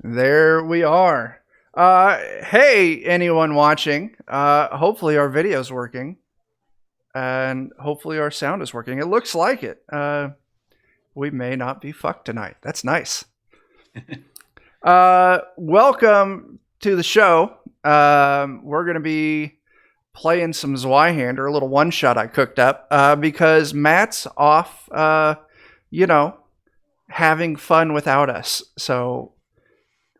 There we are. Hey, anyone watching? Hopefully our video's working, and hopefully our sound is working. It looks like it. We may not be fucked tonight. That's nice. Welcome to the show. We're gonna be playing some Zweihander, a little one shot I cooked up, because Matt's off. Having fun without us. So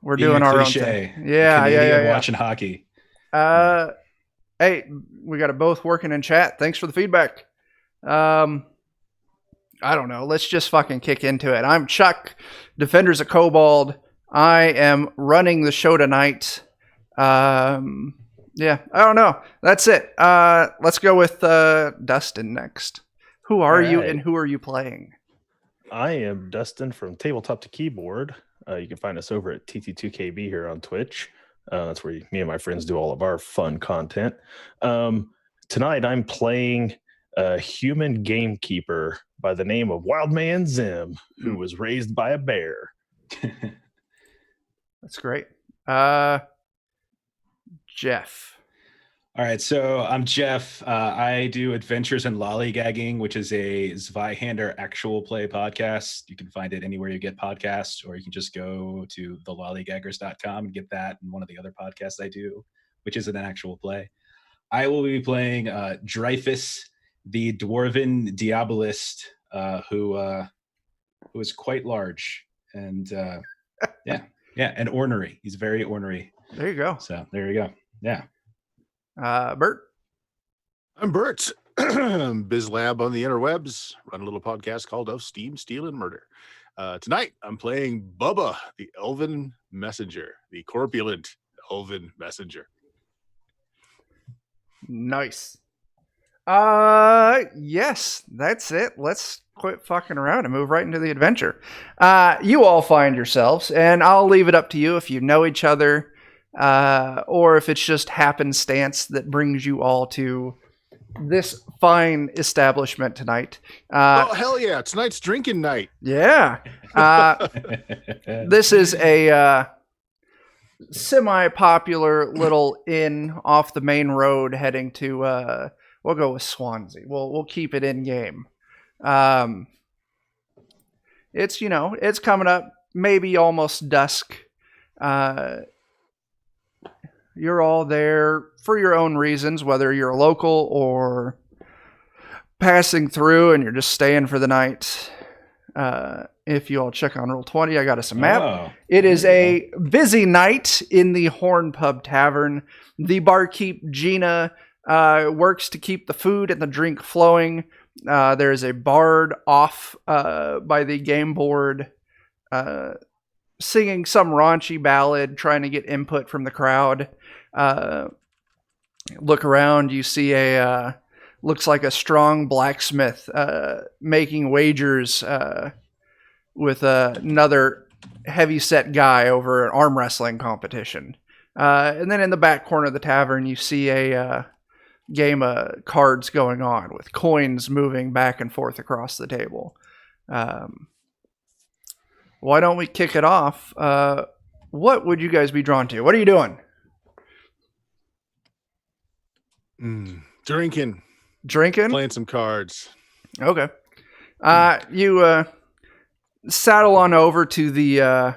we're Being doing a our own cliche, thing. a Yeah, Canadian watching hockey. yeah. Hey, we got it both working in chat. Thanks for the feedback. I don't know. Let's just fucking kick into it. I'm Chuck, Defenders of Kobold. I am running the show tonight. Yeah, I don't know. That's it. Let's go with Dustin next. Who are you and who are you playing? I am Dustin from Tabletop to Keyboard. You can find us over at TT2KB here on Twitch. That's where me and my friends do all of our fun content. Tonight I'm playing a human gamekeeper by the name of Wildman Zim, who was raised by a bear. That's great. Jeff. All right, so I'm Jeff. I do Adventures in Lollygagging, which is a Zweihander actual play podcast. You can find it anywhere you get podcasts, or you can just go to thelollygaggers.com and get that and one of the other podcasts I do, which is an actual play. I will be playing Dreyfus, the dwarven diabolist, who is quite large and and ornery. He's very ornery. There you go. So there you go. Yeah. Bert. I'm Bert. BizLab on the interwebs. Run a little podcast called Of Steam, Steel, and Murder. Tonight, I'm playing Bubba, the Elven Messenger, the corpulent Elven Messenger. Nice. Yes, that's it. Let's quit fucking around and move right into the adventure. You all find yourselves, and I'll leave it up to you if you know each other, or if it's just happenstance that brings you all to this fine establishment tonight. Oh, hell yeah. Tonight's drinking night. Yeah. This is a semi-popular little inn off the main road heading to, we'll go with Swansea. We'll keep it in game. It's coming up, maybe almost dusk. You're all there for your own reasons, whether you're a local or passing through and you're just staying for the night. If you all check on Roll20, I got us a map. Oh, it is a busy night in the Horn Pub Tavern. The barkeep, Gina, works to keep the food and the drink flowing. There's a bard off by the game board singing some raunchy ballad, trying to get input from the crowd. Look around, you see looks like a strong blacksmith making wagers with another heavy-set guy over an arm wrestling competition. And then in the back corner of the tavern, you see a game of cards going on with coins moving back and forth across the table. Why don't we kick it off? What would you guys be drawn to? What are you doing? Drinking. Drinking? Playing some cards. Okay. You saddle on over to the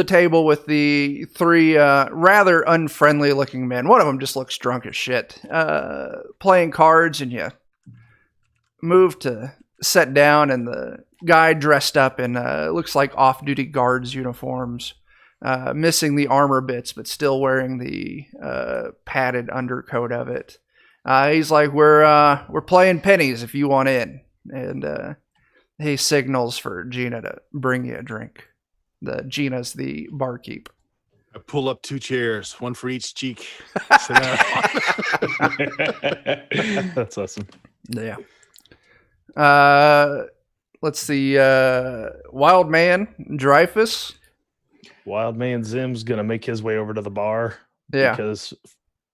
table with the three rather unfriendly looking men. One of them just looks drunk as shit. Playing cards, and you move to sit down, and the guy dressed up in looks like off-duty guards uniforms, missing the armor bits, but still wearing the padded undercoat of it. He's like, we're playing pennies if you want in. And he signals for Gina to bring you a drink. Gina's the barkeep. I pull up 2 chairs, one for each cheek. Sit down. That's awesome. Yeah. Let's see. Wild Man, Dreyfus. Wildman Zim's going to make his way over to the bar. Yeah. Because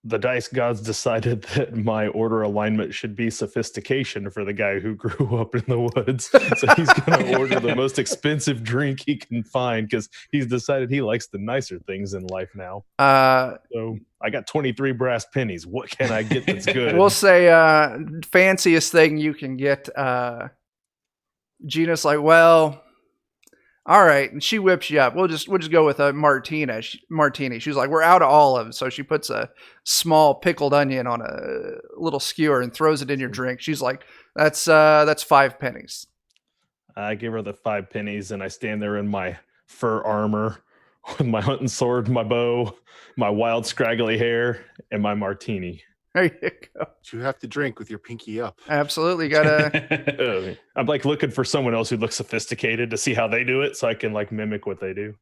the dice gods decided that my order alignment should be sophistication for the guy who grew up in the woods. So he's going to order the most expensive drink he can find because he's decided he likes the nicer things in life now. So I got 23 brass pennies. What can I get that's good? We'll say fanciest thing you can get. Gina's like, well, all right, and she whips you up. We'll just go with a martini. She's like, we're out of olives, so she puts a small pickled onion on a little skewer and throws it in your drink. She's like, that's 5 pennies. I give her the 5 pennies, and I stand there in my fur armor with my hunting sword, my bow, my wild scraggly hair, and my martini. There you go. You have to drink with your pinky up. Absolutely, gotta. I'm like looking for someone else who looks sophisticated to see how they do it, so I can like mimic what they do.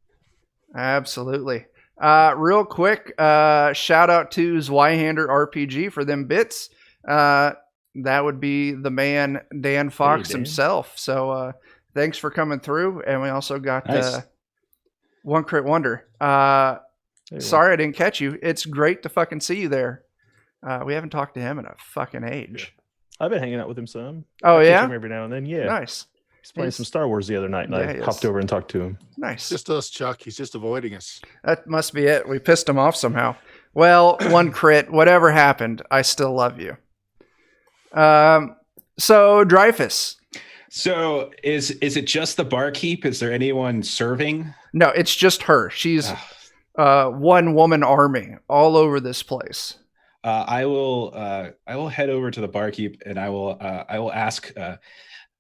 Absolutely. Real quick, shout out to Zweihander RPG for them bits. That would be the man Dan Fox himself. So thanks for coming through, and we also got One Crit Wonder. Sorry I didn't catch you. It's great to fucking see you there. We haven't talked to him in a fucking age. I've been hanging out with him some. Oh, I yeah? catch him every now and then. Yeah. Nice. He's playing some Star Wars the other night, and I hopped over and talked to him. Nice. Just us, Chuck. He's just avoiding us. That must be it. We pissed him off somehow. Well, One Crit, whatever happened, I still love you. So, Dreyfus. So, is it just the barkeep? Is there anyone serving? No, it's just her. She's one woman army all over this place. I will head over to the barkeep and I will ask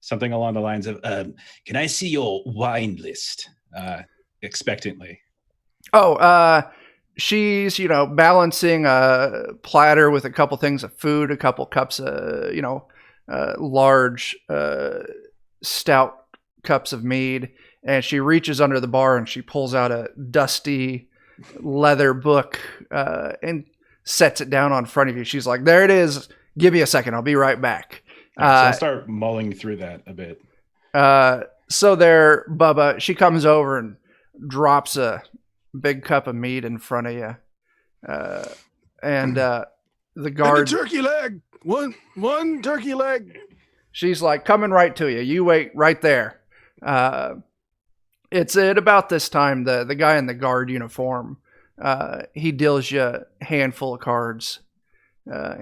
something along the lines of, can I see your wine list? Expectantly. She's, balancing a platter with a couple things of food, a couple cups of, large, stout cups of mead. And she reaches under the bar and she pulls out a dusty leather book, and sets it down on front of you. She's like, there it is. Give me a second. I'll be right back. So I'll start mulling through that a bit. So there, Bubba, she comes over and drops a big cup of meat in front of you. And the guard... And a turkey leg. One turkey leg. She's like, coming right to you. You wait right there. It's at about this time, the guy in the guard uniform, he deals you a handful of cards.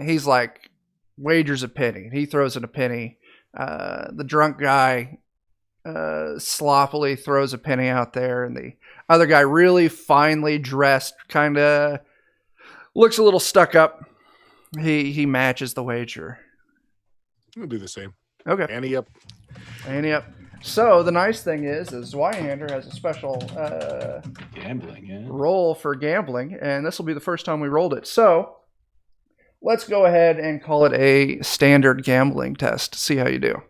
He's like, wagers a penny. He throws in a penny. The drunk guy sloppily throws a penny out there, and the other guy, really finely dressed, kind of looks a little stuck up. He matches the wager. I'm gonna do the same. Okay. Ante up. Ante up. So the nice thing is Zweihander has a special gambling roll for gambling, and this will be the first time we rolled it. So let's go ahead and call it a standard gambling test. See how you do.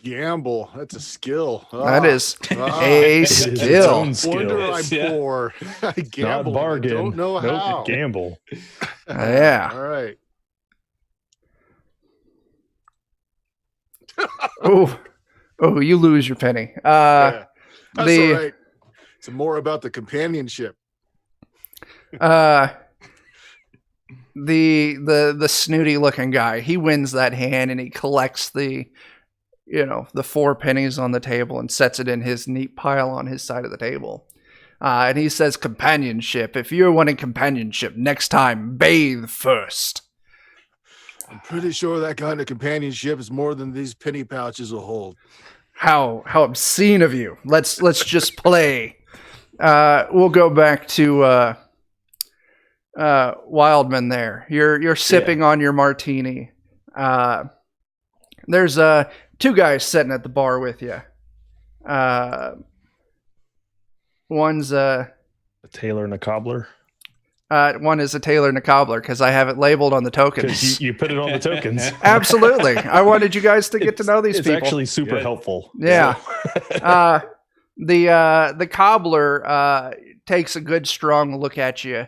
Gamble. That's a skill. That is a skill. Wonder I'm poor. I gamble. Not bargain. I don't know how. Gamble. Yeah. All right. Oh, you lose your penny. Yeah. That's all right. It's more about the companionship. The snooty looking guy, he wins that hand and he collects the 4 pennies on the table and sets it in his neat pile on his side of the table. And he says, companionship. If you're wanting companionship, next time, bathe first. I'm pretty sure that kind of companionship is more than these penny pouches will hold. How obscene of you. Let's just play. We'll go back to Wildman there. You're sipping on your martini. There's 2 guys sitting at the bar with you. One's a tailor and a cobbler. One is a tailor and a cobbler because I have it labeled on the tokens. You put it on the tokens. Absolutely. I wanted you guys to get to know these people. It's actually super helpful. Yeah. The cobbler takes a good strong look at you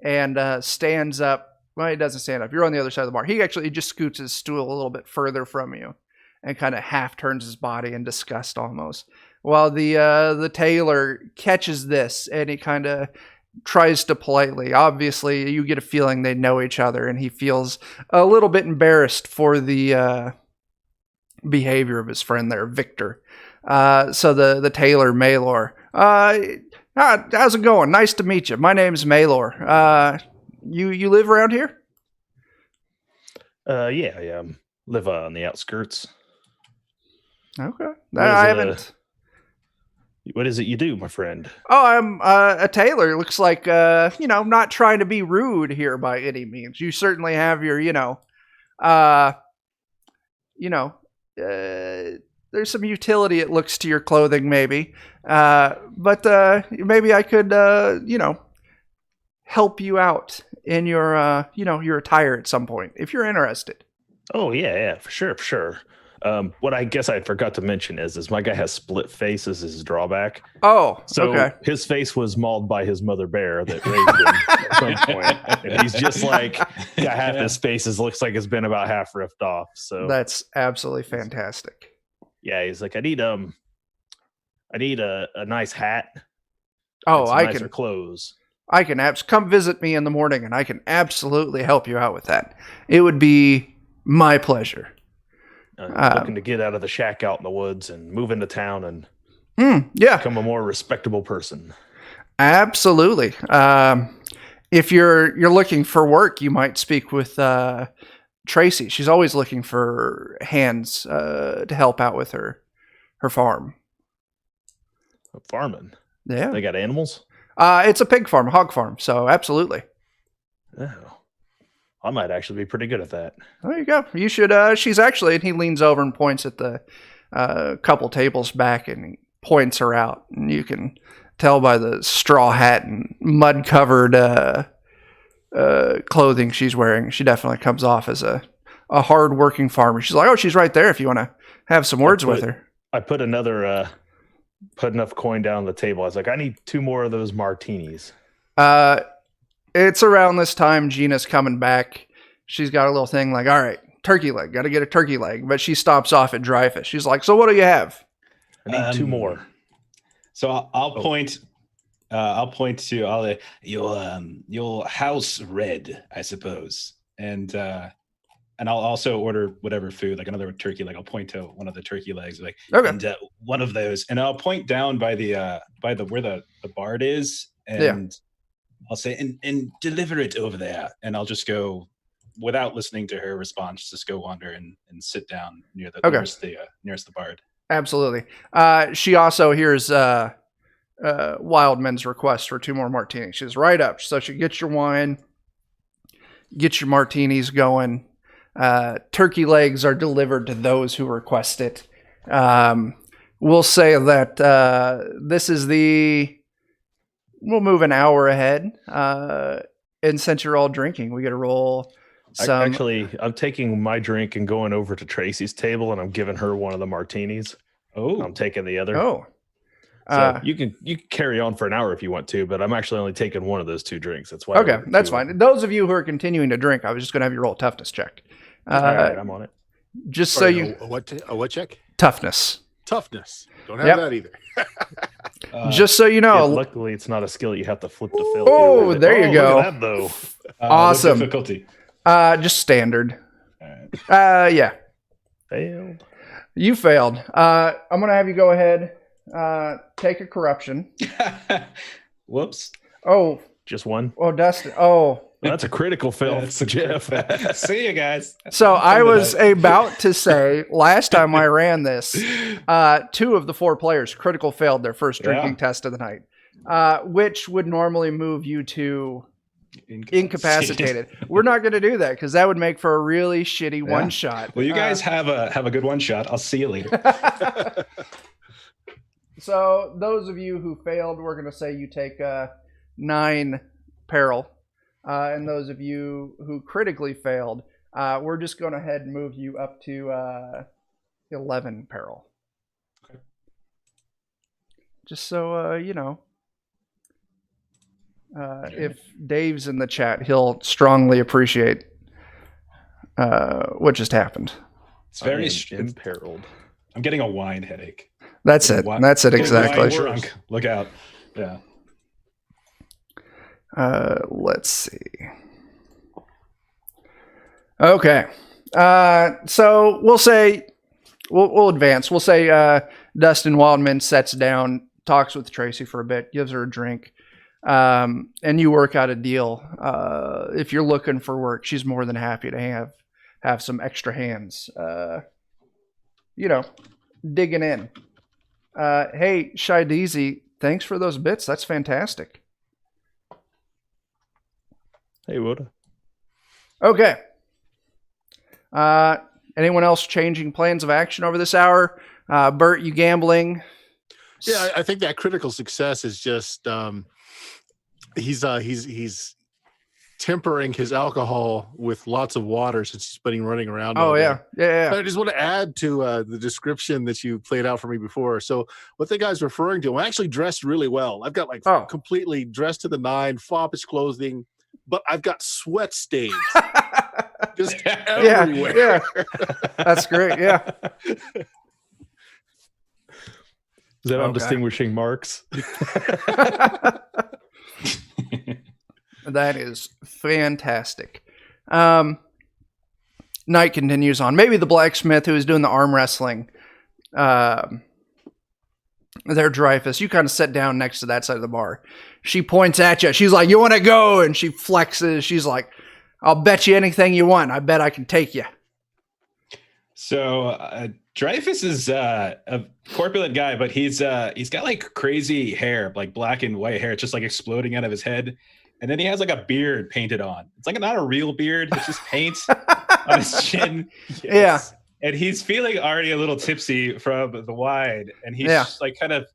and stands up. Well, he doesn't stand up. You're on the other side of the bar. He just scoots his stool a little bit further from you and kind of half turns his body in disgust almost. While the tailor catches this and he kind of tries to politely. Obviously, you get a feeling they know each other, and he feels a little bit embarrassed for the behavior of his friend there, Victor. So the tailor, Maylor, how's it going? Nice to meet you. My name's Maylor. You live around here? Yeah. Live on the outskirts. Okay. I haven't. What is it you do, my friend? Oh, I'm a tailor. Looks like, not trying to be rude here by any means. You certainly have your, there's some utility it looks to your clothing, maybe. But maybe I could, help you out in your, your attire at some point, if you're interested. Oh, yeah, for sure. What I guess I forgot to mention is my guy has split face as his drawback. Oh, so okay. His face was mauled by his mother bear that raised him at some point. And he's just like, got half his face looks like it's been about half ripped off. So that's absolutely fantastic. Yeah, he's like, I need a nice hat. Oh, I nicer can clothes. I can come visit me in the morning, and I can absolutely help you out with that. It would be my pleasure. Looking to get out of the shack out in the woods and move into town and become a more respectable person. Absolutely. If you're looking for work, you might speak with Tracy. She's always looking for hands to help out with her farm. Farming? Yeah. They got animals? It's a pig farm, hog farm. So absolutely. Oh. I might actually be pretty good at that. There you go. You should. She's actually, and he leans over and points at the couple tables back, and he points her out. And you can tell by the straw hat and mud-covered clothing she's wearing. She definitely comes off as a hard-working farmer. She's like, oh, she's right there if you want to have some words with her. I put enough coin down on the table. I was like, I need 2 more of those martinis. It's around this time Gina's coming back. She's got a little thing like, all right, turkey leg. Got to get a turkey leg. But she stops off at dry fish. She's like, so what do you have? I need 2 more. So I'll point to your house red, I suppose. And I'll also order whatever food, like another turkey leg. I'll point to one of the turkey legs, like, okay. And one of those. And I'll point down by the where the bard is. And I'll say, and deliver it over there. And I'll just go, without listening to her response, just go wander and sit down near the nearest the bard. Absolutely. She also hears Wildman's request for 2 more martinis. She's right up. So she gets your wine, get your martinis going. Turkey legs are delivered to those who request it. We'll say that this is we'll move an hour ahead. And since you're all drinking, we got to roll some. I'm taking my drink and going over to Tracy's table, and I'm giving her one of the martinis. Oh, I'm taking the other. Oh, so you can carry on for an hour if you want to, but I'm actually only taking one of those 2 drinks. That's why. Okay, that's fine. Those of you who are continuing to drink, I was just going to have you roll a toughness check. All right, I'm on it. Just so you a what check? Toughness. Don't have that either. Just so you know, luckily it's not a skill you have to flip to fill. Oh, there you go. Look at that, though. Awesome. Difficulty. Just standard. Yeah. Failed. You failed. I'm gonna have you go ahead. Take a corruption. Whoops. Oh, just one. Oh, Dustin. Oh. Well, that's a critical fail, Jeff. See you guys. So I was about to say, last time I ran this, 2 of the 4 players critical failed their first drinking test of the night, which would normally move you to incapacitated. We're not going to do that because that would make for a really shitty one shot. Well, you guys have a good one shot. I'll see you later. So those of you who failed, we're going to say you take 9 peril. And those of you who critically failed, we're just going to ahead and move you up to 11 peril. Okay. Just so, if Dave's in the chat, he'll strongly appreciate what just happened. It's very imperiled. I'm getting a wine headache. That's it. That's it exactly. Drunk. Look out. Yeah. Let's see. Okay. So we'll say we'll advance. We'll say Dustin Wildman sets down, talks with Tracy for a bit, gives her a drink, and you work out a deal. If you're looking for work, she's more than happy to have some extra hands. Digging in. Hey, Shideezy, thanks for those bits. That's fantastic. Hey, Woda. Okay. Anyone else changing plans of action over this hour? Bert, you gambling? Yeah, I think that critical success is just he's tempering his alcohol with lots of water since he's been running around. Oh all day. yeah. I just want to add to the description that you played out for me before. So what the guy's referring to, I'm actually dressed really well. I've got completely dressed to the nine, foppish clothing, but I've got sweat stains just everywhere. Yeah. That's great. Yeah. Is that on distinguishing marks? That is fantastic. Night continues on. Maybe the blacksmith who is doing the arm wrestling. There, Dreyfus. You kind of sit down next to that side of the bar. She points at you. She's like, "You want to go?" And she flexes. She's like, "I'll bet you anything you want. I bet I can take you." So Dreyfus is a corpulent guy, but he's got like crazy hair, like black and white hair, just like exploding out of his head. And then he has like a beard painted on. It's like not a real beard. It's just paint on his chin. Yes. Yeah. And he's feeling already a little tipsy from the wine. And he's just like kind of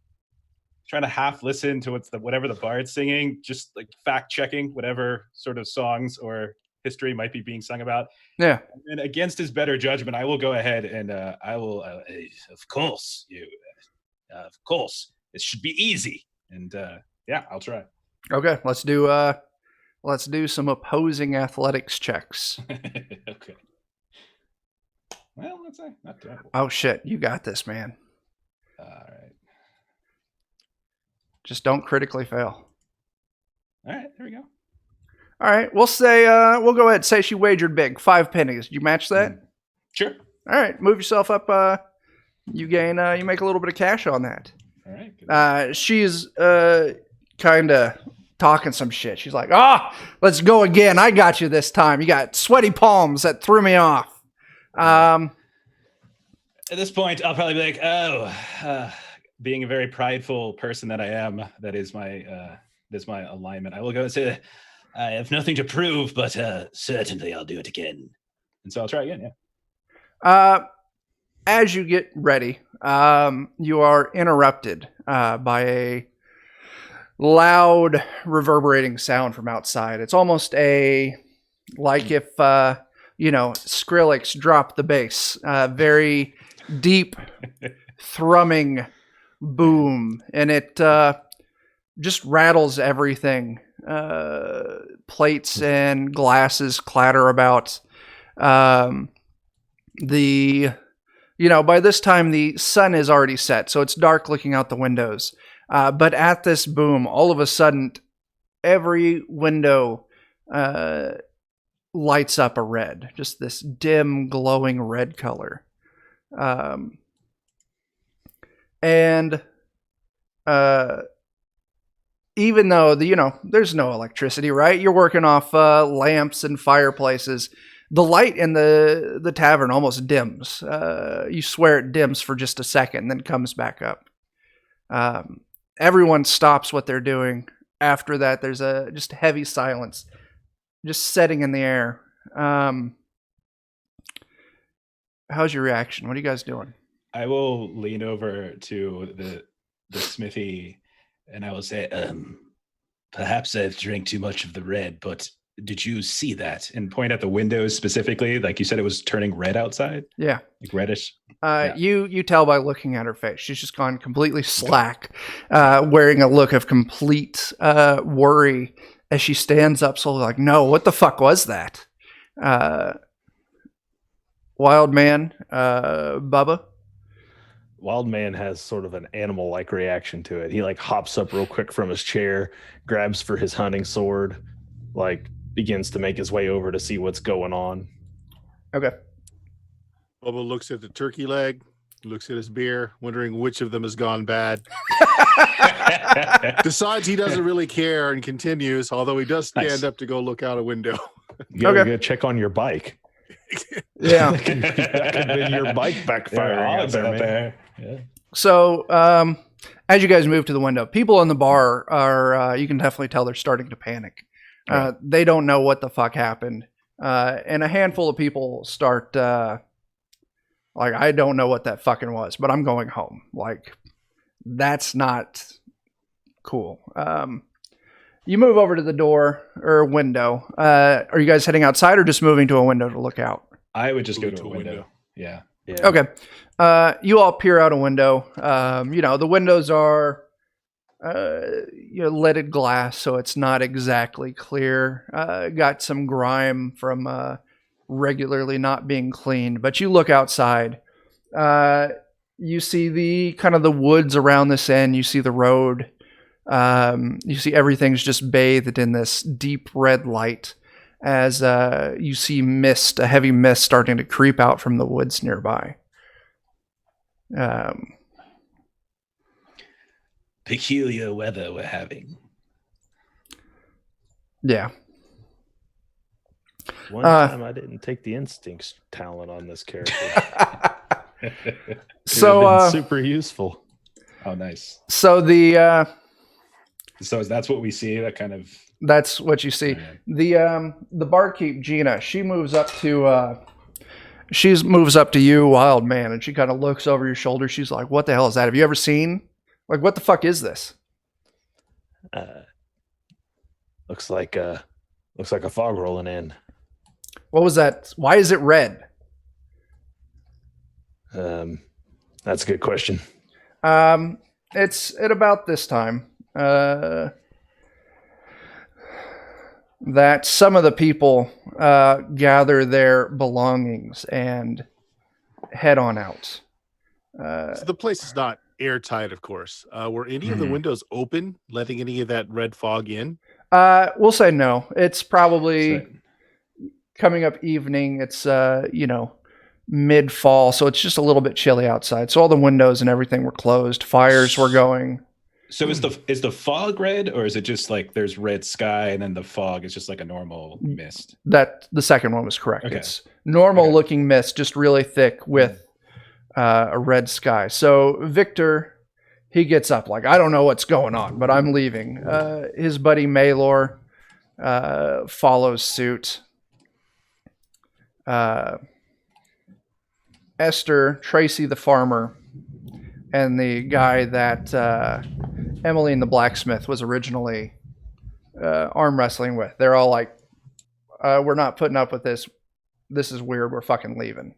trying to half listen to whatever the bard's singing, just like fact checking whatever sort of songs or history might be being sung about. Yeah. And against his better judgment, I will go ahead and I will, of course, it should be easy. And I'll try. Okay, let's do some opposing athletics checks. Okay. Well, let's say not terrible. Oh shit, you got this, man. All right. Just don't critically fail. All right, there we go. All right, we'll say we'll go ahead and say she wagered big, 5 pennies. Did you match that? Sure. All right, move yourself up. You gain. You make a little bit of cash on that. All right. She's kind of talking some shit. She's like, let's go again. I got you this time. You got sweaty palms that threw me off. At this point, I'll probably be like, being a very prideful person that I am, that is my alignment. I will go and say, I have nothing to prove, but certainly I'll do it again. And so I'll try again, yeah. As you get ready, you are interrupted by a loud, reverberating sound from outside. It's almost like if Skrillex dropped the bass. Very deep, thrumming boom, and it just rattles everything. Plates and glasses clatter about. By this time the sun is already set, so it's dark looking out the windows. But at this boom, all of a sudden, every window lights up a red, just this dim, glowing red color. Even though there's no electricity, right? You're working off lamps and fireplaces. The light in the tavern almost dims. You swear it dims for just a second, and then comes back up. Everyone stops what they're doing. After that, there's just heavy silence, just setting in the air. How's your reaction? What are you guys doing? I will lean over to the smithy, and I will say, perhaps I've drank too much of the red, but did you see that? And point at the windows specifically, like you said, it was turning red outside. Yeah, like reddish. Yeah. You tell by looking at her face. She's just gone completely slack, wearing a look of complete worry as she stands up slowly, like, "No, what the fuck was that?" Wild man, Bubba. Wild Man has sort of an animal-like reaction to it. He like hops up real quick from his chair, grabs for his hunting sword, like begins to make his way over to see what's going on. Okay. Bubba looks at the turkey leg, looks at his beer, wondering which of them has gone bad. Decides he doesn't really care and continues, although he does stand up to go look out a window. You gotta go check on your bike. Yeah. that could have been your bike backfiring out there, man. Yeah. So, as you guys move to the window, people in the bar are, you can definitely tell they're starting to panic. Right. They don't know what the fuck happened. And a handful of people start, like, I don't know what that fucking was, but I'm going home. Like, that's not cool. You move over to the door or window. Are you guys heading outside or just moving to a window to look out? I would just go to a window. Yeah. Okay. You all peer out a window. The windows are leaded glass, so it's not exactly clear. Got some grime from regularly not being cleaned, but you look outside. You see the woods around this end. You see the road. You see everything's just bathed in this deep red light as you see a heavy mist starting to creep out from the woods nearby. Peculiar weather we're having. Yeah. One time I didn't take the instincts talent on this character. So super useful. Oh, nice. So So that's what we see. That kind of. That's what you see. The barkeep Gina, she moves up to you, Wild Man, and she kind of looks over your shoulder. She's like, "What the hell is that? Have you ever seen? Like, what the fuck is this?" Looks like a fog rolling in. What was that? Why is it red? That's a good question. It's at about this time that some of the people gather their belongings and head on out. So the place is not airtight, of course. Were any of the windows open, letting any of that red fog in? We'll say no. It's probably coming up evening. It's mid-fall, so it's just a little bit chilly outside. So all the windows and everything were closed. Fires were going. So is the fog red, or is it just like there's red sky and then the fog is just like a normal mist? That the second one was correct. Okay. It's normal looking mist, just really thick with a red sky. So Victor, he gets up like, I don't know what's going on, but I'm leaving. His buddy Maylor follows suit. Esther, Tracy the farmer, and the guy that Emily and the blacksmith was originally arm wrestling with. They're all like, we're not putting up with this. This is weird. We're fucking leaving.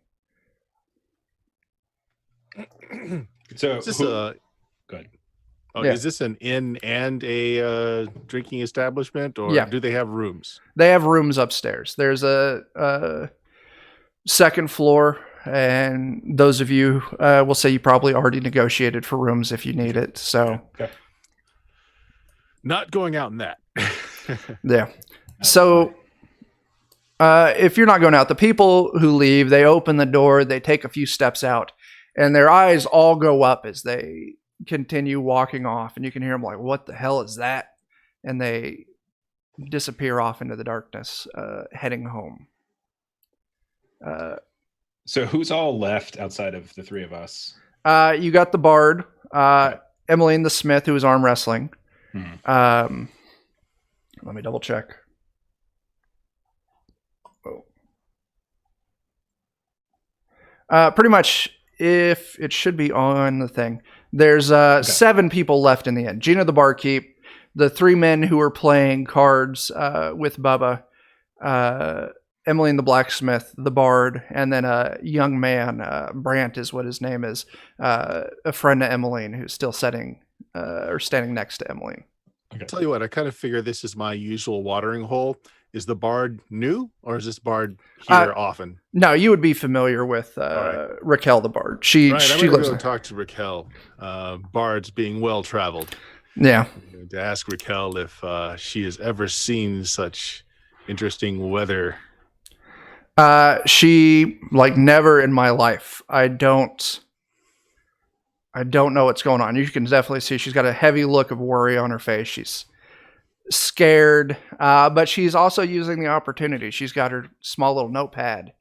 So Is this go ahead. Is this an inn and a drinking establishment, or do they have rooms? They have rooms upstairs. There's a second floor, and those of you will say you probably already negotiated for rooms if you need it. So, not going out in that. yeah. So, if you're not going out, the people who leave, they open the door, they take a few steps out, and their eyes all go up as they continue walking off, and you can hear them like, "What the hell is that?" And they disappear off into the darkness, heading home. So who's all left outside of the three of us? You got the bard, Emily and the smith, who was arm wrestling. Let me double check. Pretty much, if it should be on the thing, there's 7 people left in the end. Gina the barkeep, the 3 men who were playing cards with Bubba, Emily and the blacksmith, the bard, and then a young man, Brant is what his name is, a friend of Emmeline who's still standing next to Emmeline. I'll tell you what, I kind of figure this is my usual watering hole. Is the bard new, or is this bard here often? No, you would be familiar with right. Raquel the bard. She I'm she going to lives go there. talk to Raquel. Bards being well-traveled. Yeah. I'm going to ask Raquel if she has ever seen such interesting weather. She never in my life. I don't know what's going on. You can definitely see she's got a heavy look of worry on her face. She's scared, but she's also using the opportunity. She's got her small little notepad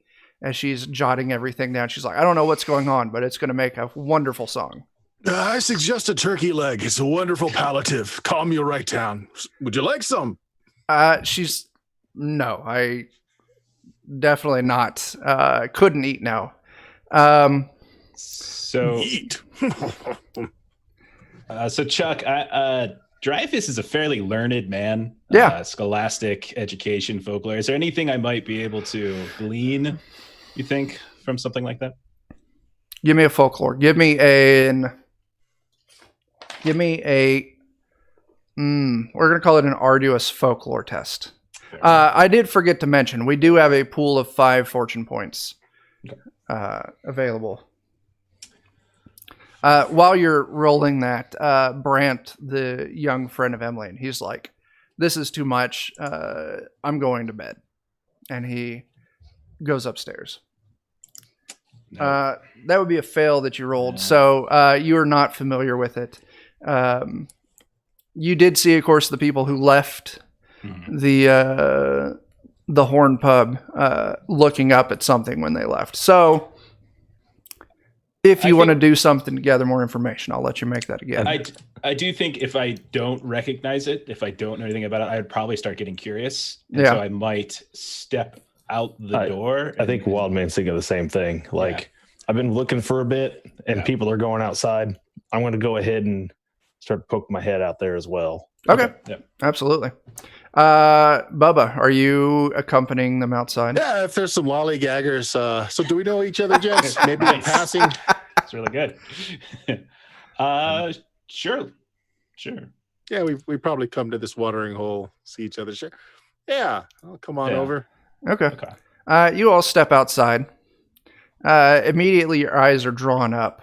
as she's jotting everything down. She's like, I don't know what's going on, but it's going to make a wonderful song. I suggest a turkey leg. It's a wonderful palliative. Calm you right down. Would you like some? No, I definitely not. Couldn't eat now. So Eat. So Chuck, Dreyfus is a fairly learned man. Yeah. Scholastic education, folklore. Is there anything I might be able to glean, you think, from something like that? Give me a folklore. Give me a. We're gonna call it an arduous folklore test. I did forget to mention we do have a pool of 5 fortune points available. While you're rolling that, Brant, the young friend of Emily, he's like, "This is too much. I'm going to bed," and he goes upstairs. No. That would be a fail that you rolled. So you are not familiar with it. You did see, of course, the people who left the Horn Pub looking up at something when they left. So if you want to do something to gather more information, I'll let you make that again. I do think if I don't recognize it, if I don't know anything about it, I'd probably start getting curious. And Yeah. so I might step out the door. I think Wildman's thinking the same thing. I've been looking for a bit, and people are going outside. I'm going to go ahead and start poking my head out there as well. Okay. Yeah. Absolutely. Bubba, are you accompanying them outside? Yeah, if there's some lollygaggers. So do we know each other, gents? Maybe in passing. It's really good. Sure. Yeah, we probably come to this watering hole, see each other. Sure. Yeah, I'll come on over. Okay. You all step outside. Immediately your eyes are drawn up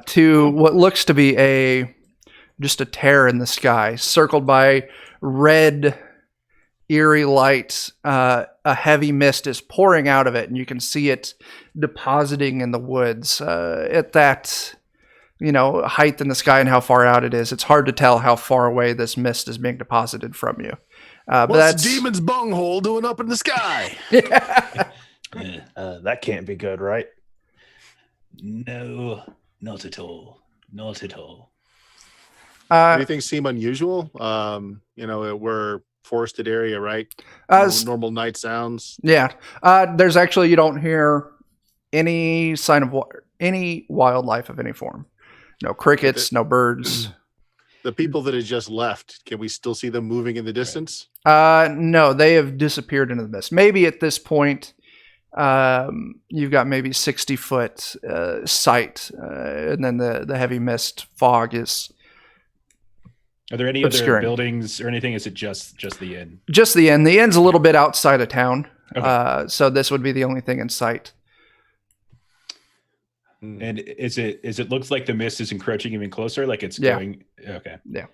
to what looks to be just a tear in the sky, circled by red, eerie light. A heavy mist is pouring out of it, and you can see it depositing in the woods. At that, height in the sky and how far out it is, it's hard to tell how far away this mist is being deposited from you. What's Demon's bunghole doing up in the sky? That can't be good, right? No, not at all. Anything seem unusual? We're forested area, right? Normal night sounds. Yeah. There's actually, you don't hear any sign of any wildlife of any form. No crickets, no birds. The people that had just left, can we still see them moving in the distance? No, they have disappeared into the mist. Maybe at this point, you've got maybe 60-foot sight, and then the heavy mist fog is. Are there any obscuring. other buildings or anything? Is it just the inn? Just the inn. The inn's a little bit outside of town, Okay. so this would be the only thing in sight. And is it looks like the mist is encroaching even closer, like it's going. Okay. Yeah.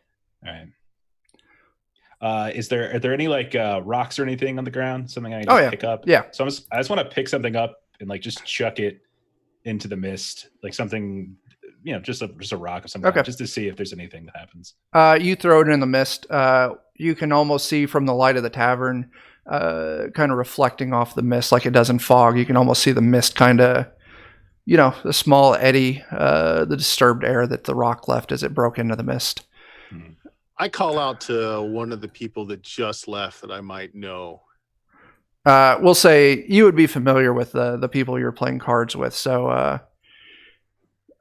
All right. Are there any rocks or anything on the ground? Something I can pick up? Yeah. So I just want to pick something up and just chuck it into the mist, like something, just a rock or something, just to see if there's anything that happens. You throw it in the mist. You can almost see from the light of the tavern, kind of reflecting off the mist like it does in fog. You can almost see the mist kind of, the small eddy, the disturbed air that the rock left as it broke into the mist. I call out to one of the people that just left that I might know. We'll say you would be familiar with the people you're playing cards with. So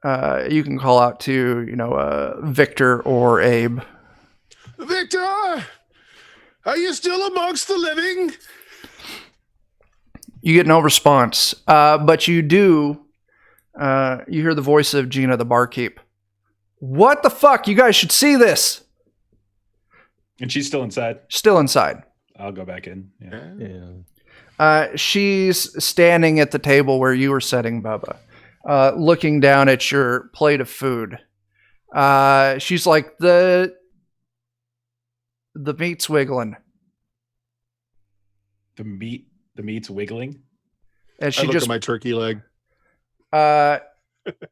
you can call out to, Victor or Abe. Victor, are you still amongst the living? You get no response, but you do. You hear the voice of Gina, the barkeep. What the fuck? You guys should see this. And she's still inside. Still inside. I'll go back in. Yeah. Yeah. She's standing at the table where you were sitting, Bubba, looking down at your plate of food. She's like, the meat's wiggling. The meat's wiggling. And I she look just at my turkey leg. the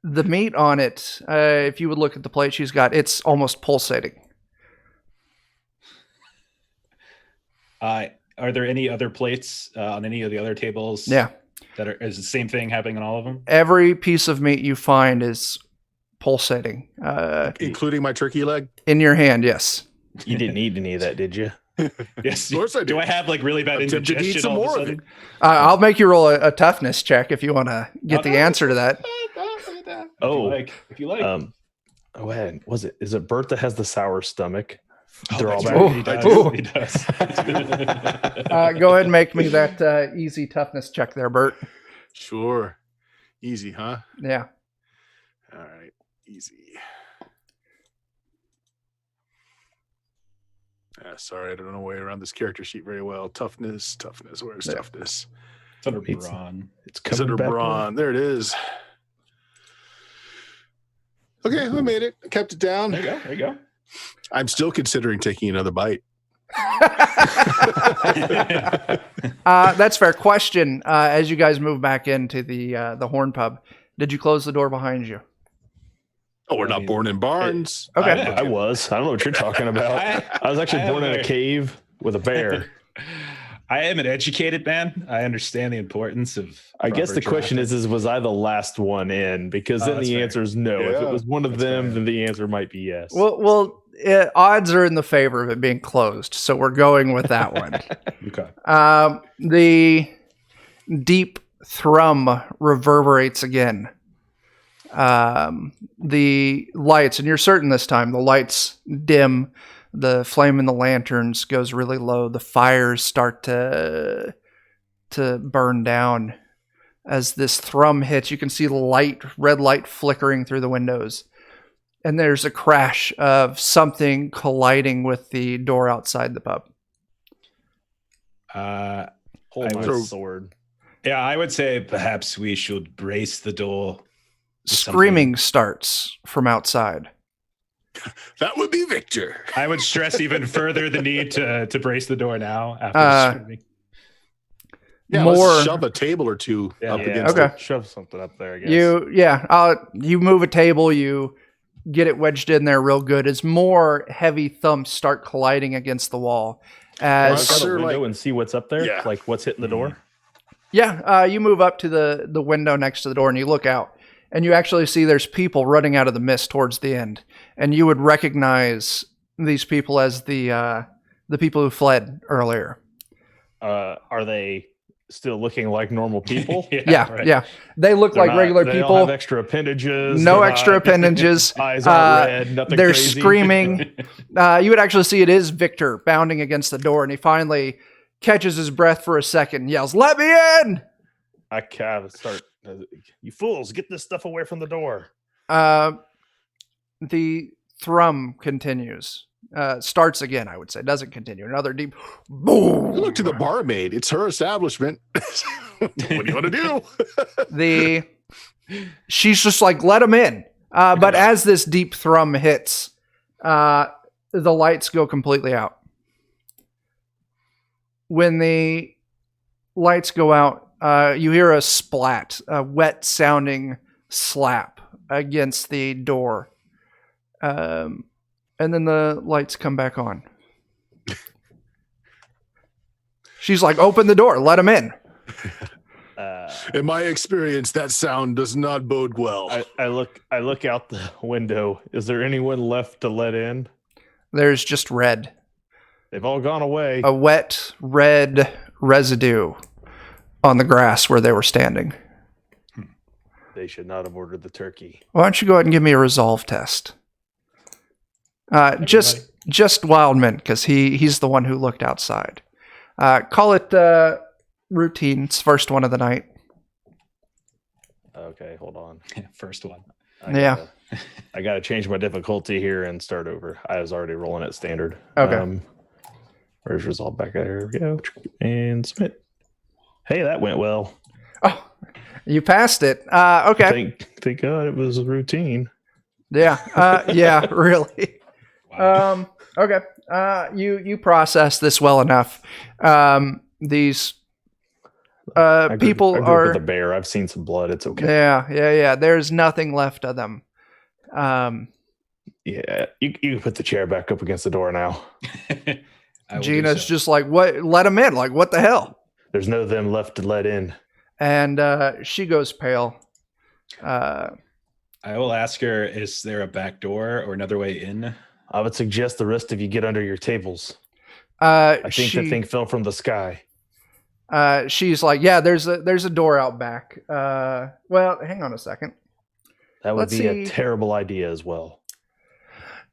meat on it, if you would look at the plate she's got, it's almost pulsating. Are there any other plates on any of the other tables? Yeah. Is the same thing happening on all of them? Every piece of meat you find is pulsating. Including my turkey leg? In your hand, yes. You didn't eat any of that, did you? Yes. Of course I do. Do I have like really bad I'm tempted to eat indigestion some all more of of a it. sudden? I'll make you roll a toughness check if you want to get the answer to that. Oh, If you like. Is it Bert that has the sour stomach? Oh, They're all that's back. right. He does. Oh. He does. Go ahead and make me that easy toughness check there, Bert. Sure. Easy, huh? Yeah. All right. Easy. Sorry, I don't know my way around this character sheet very well. Toughness. Where's Yeah. toughness? It's under It's- brawn. It's It's coming under back. brawn. There it is. Okay, I made it. I kept it down. There you go. I'm still considering taking another bite. That's fair. Question: as you guys move back into the Horn Pub, did you close the door behind you? Oh, we're not born in barns. Okay. I was. I don't know what you're talking about. I was actually born in a cave with a bear. I am an educated man. I understand the importance of. I guess the proper question drafting. is was I the last one in? Because then that's the fair. answer is no. If Yeah, it was one of that's them, fair. then the answer might be yes. Well, odds are in the favor of it being closed, so we're going with that one. Okay. The deep thrum reverberates again. The lights, and you're certain this time, the lights dim, the flame in the lanterns goes really low, the fires start to burn down. As this thrum hits, you can see the red light flickering through the windows. And there's a crash of something colliding with the door outside the pub. Hold my would- sword. Yeah, I would say perhaps we should brace the door. Screaming starts from outside. That would be Victor. I would stress even further the need to brace the door now after screaming. Yeah, More- let's shove a table or two Yeah. up Yeah, against okay. it. Shove something up there, I guess. You move a table, you get it wedged in there real good as more heavy thumps start colliding against the wall. Walk As out the They're window like- and see what's up there, Yeah. like what's hitting the door. you move up to the window next to the door and you look out and you actually see there's people running out of the mist towards the end, and you would recognize these people as the people who fled earlier. Are they still looking like normal people? Yeah, right. yeah. They look They're like not- regular they don't people. have extra appendages. No They're extra not- appendages. Eyes aren't red. Nothing They're crazy. screaming. You would actually see it is Victor bounding against the door, and he finally catches his breath for a second and yells, "Let me in!" I kind of start. You fools! Get this stuff away from the door. The thrum continues. Starts again, I would say. Doesn't continue. Another deep boom. You look to the barmaid. It's her establishment. What do you want to do? She's just like, let him in. But as this deep thrum hits, the lights go completely out. When the lights go out, you hear a splat, a wet sounding slap against the door. And then the lights come back on. She's like, open the door, let him in. In my experience, that sound does not bode well. I look out the window. Is there anyone left to let in? There's just red. They've all gone away. A wet red residue on the grass where they were standing. They should not have ordered the turkey. Why don't you go ahead and give me a resolve test? Just Wildman, because he's the one who looked outside. Call it routine. It's first one of the night. Okay, hold on. First one. I gotta change my difficulty here and start over. I was already rolling at standard. Okay. Where's resolve back there? We go. And submit. Hey, that went well. Oh, you passed it. Okay. Thank God it was a routine. Yeah. Yeah, really. Wow. Okay. You process this well enough. These people I grew up are. with a bear. I've seen some blood. It's okay. Yeah. There's nothing left of them. Yeah, you can put the chair back up against the door now. I will do Gina's so. just like, what? Let them in. Like, what the hell? There's no them left to let in. And she goes pale. I will ask her, is there a back door or another way in? I would suggest the rest of you get under your tables. I think the thing fell from the sky. She's like, yeah, there's a door out back. Well, hang on a second. That would Let's be see. a terrible idea as well.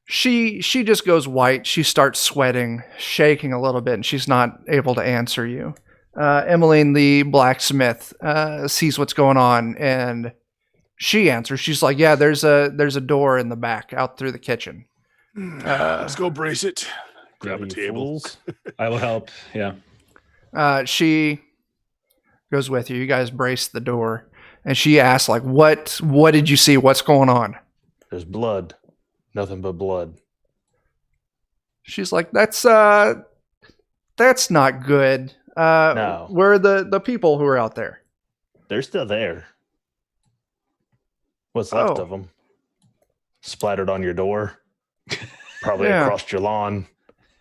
She just goes white. She starts sweating, shaking a little bit, and she's not able to answer you. Emmeline, the blacksmith, sees what's going on, and she answers. She's like, yeah, there's a door in the back out through the kitchen. Let's go brace it. Grab a You table. fools. I will help. Yeah. She goes with you. You guys brace the door, and she asks, like, what did you see? What's going on? There's blood. Nothing but blood. She's like, that's not good. No. Where are the people who are out there? They're still there. What's left Oh. of them? Splattered on your door. Probably Yeah. across your lawn.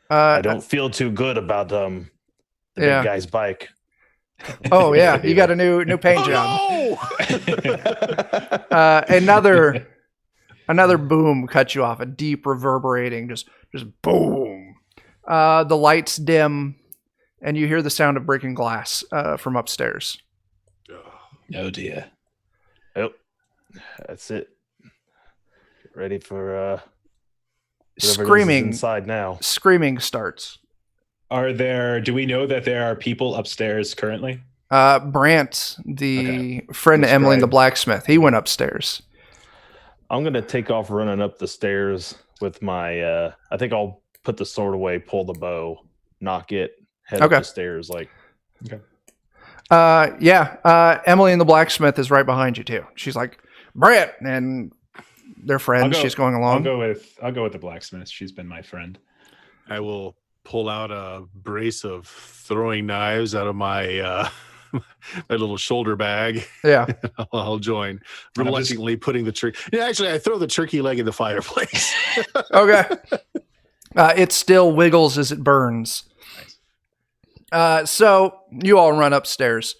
I Uh, don't feel too good about the Yeah. big guy's bike. oh yeah, you got a new paint job. Oh, Another boom cuts you off, a deep reverberating, just boom. The lights dim, and you hear the sound of breaking glass from upstairs. Oh dear. Yep. That's it. Get ready for whatever it is Screaming inside now. Screaming starts. Do we know that there are people upstairs currently? Brant, the friend of Emily, the Describe. blacksmith, he went upstairs. I'm gonna take off running up the stairs with my I think I'll put the sword away, pull the bow, knock it, head Okay. up the stairs like Emily and the blacksmith is right behind you too. She's like, Brant, and they're friends. She's going I'll along. go with the blacksmith. She's been my friend. I will pull out a brace of throwing knives out of my my little shoulder bag. Yeah. I'll join, I'm just- reluctantly putting the turkey. Yeah, actually, I throw the turkey leg in the fireplace. Okay. It still wiggles as it burns. So you all run upstairs.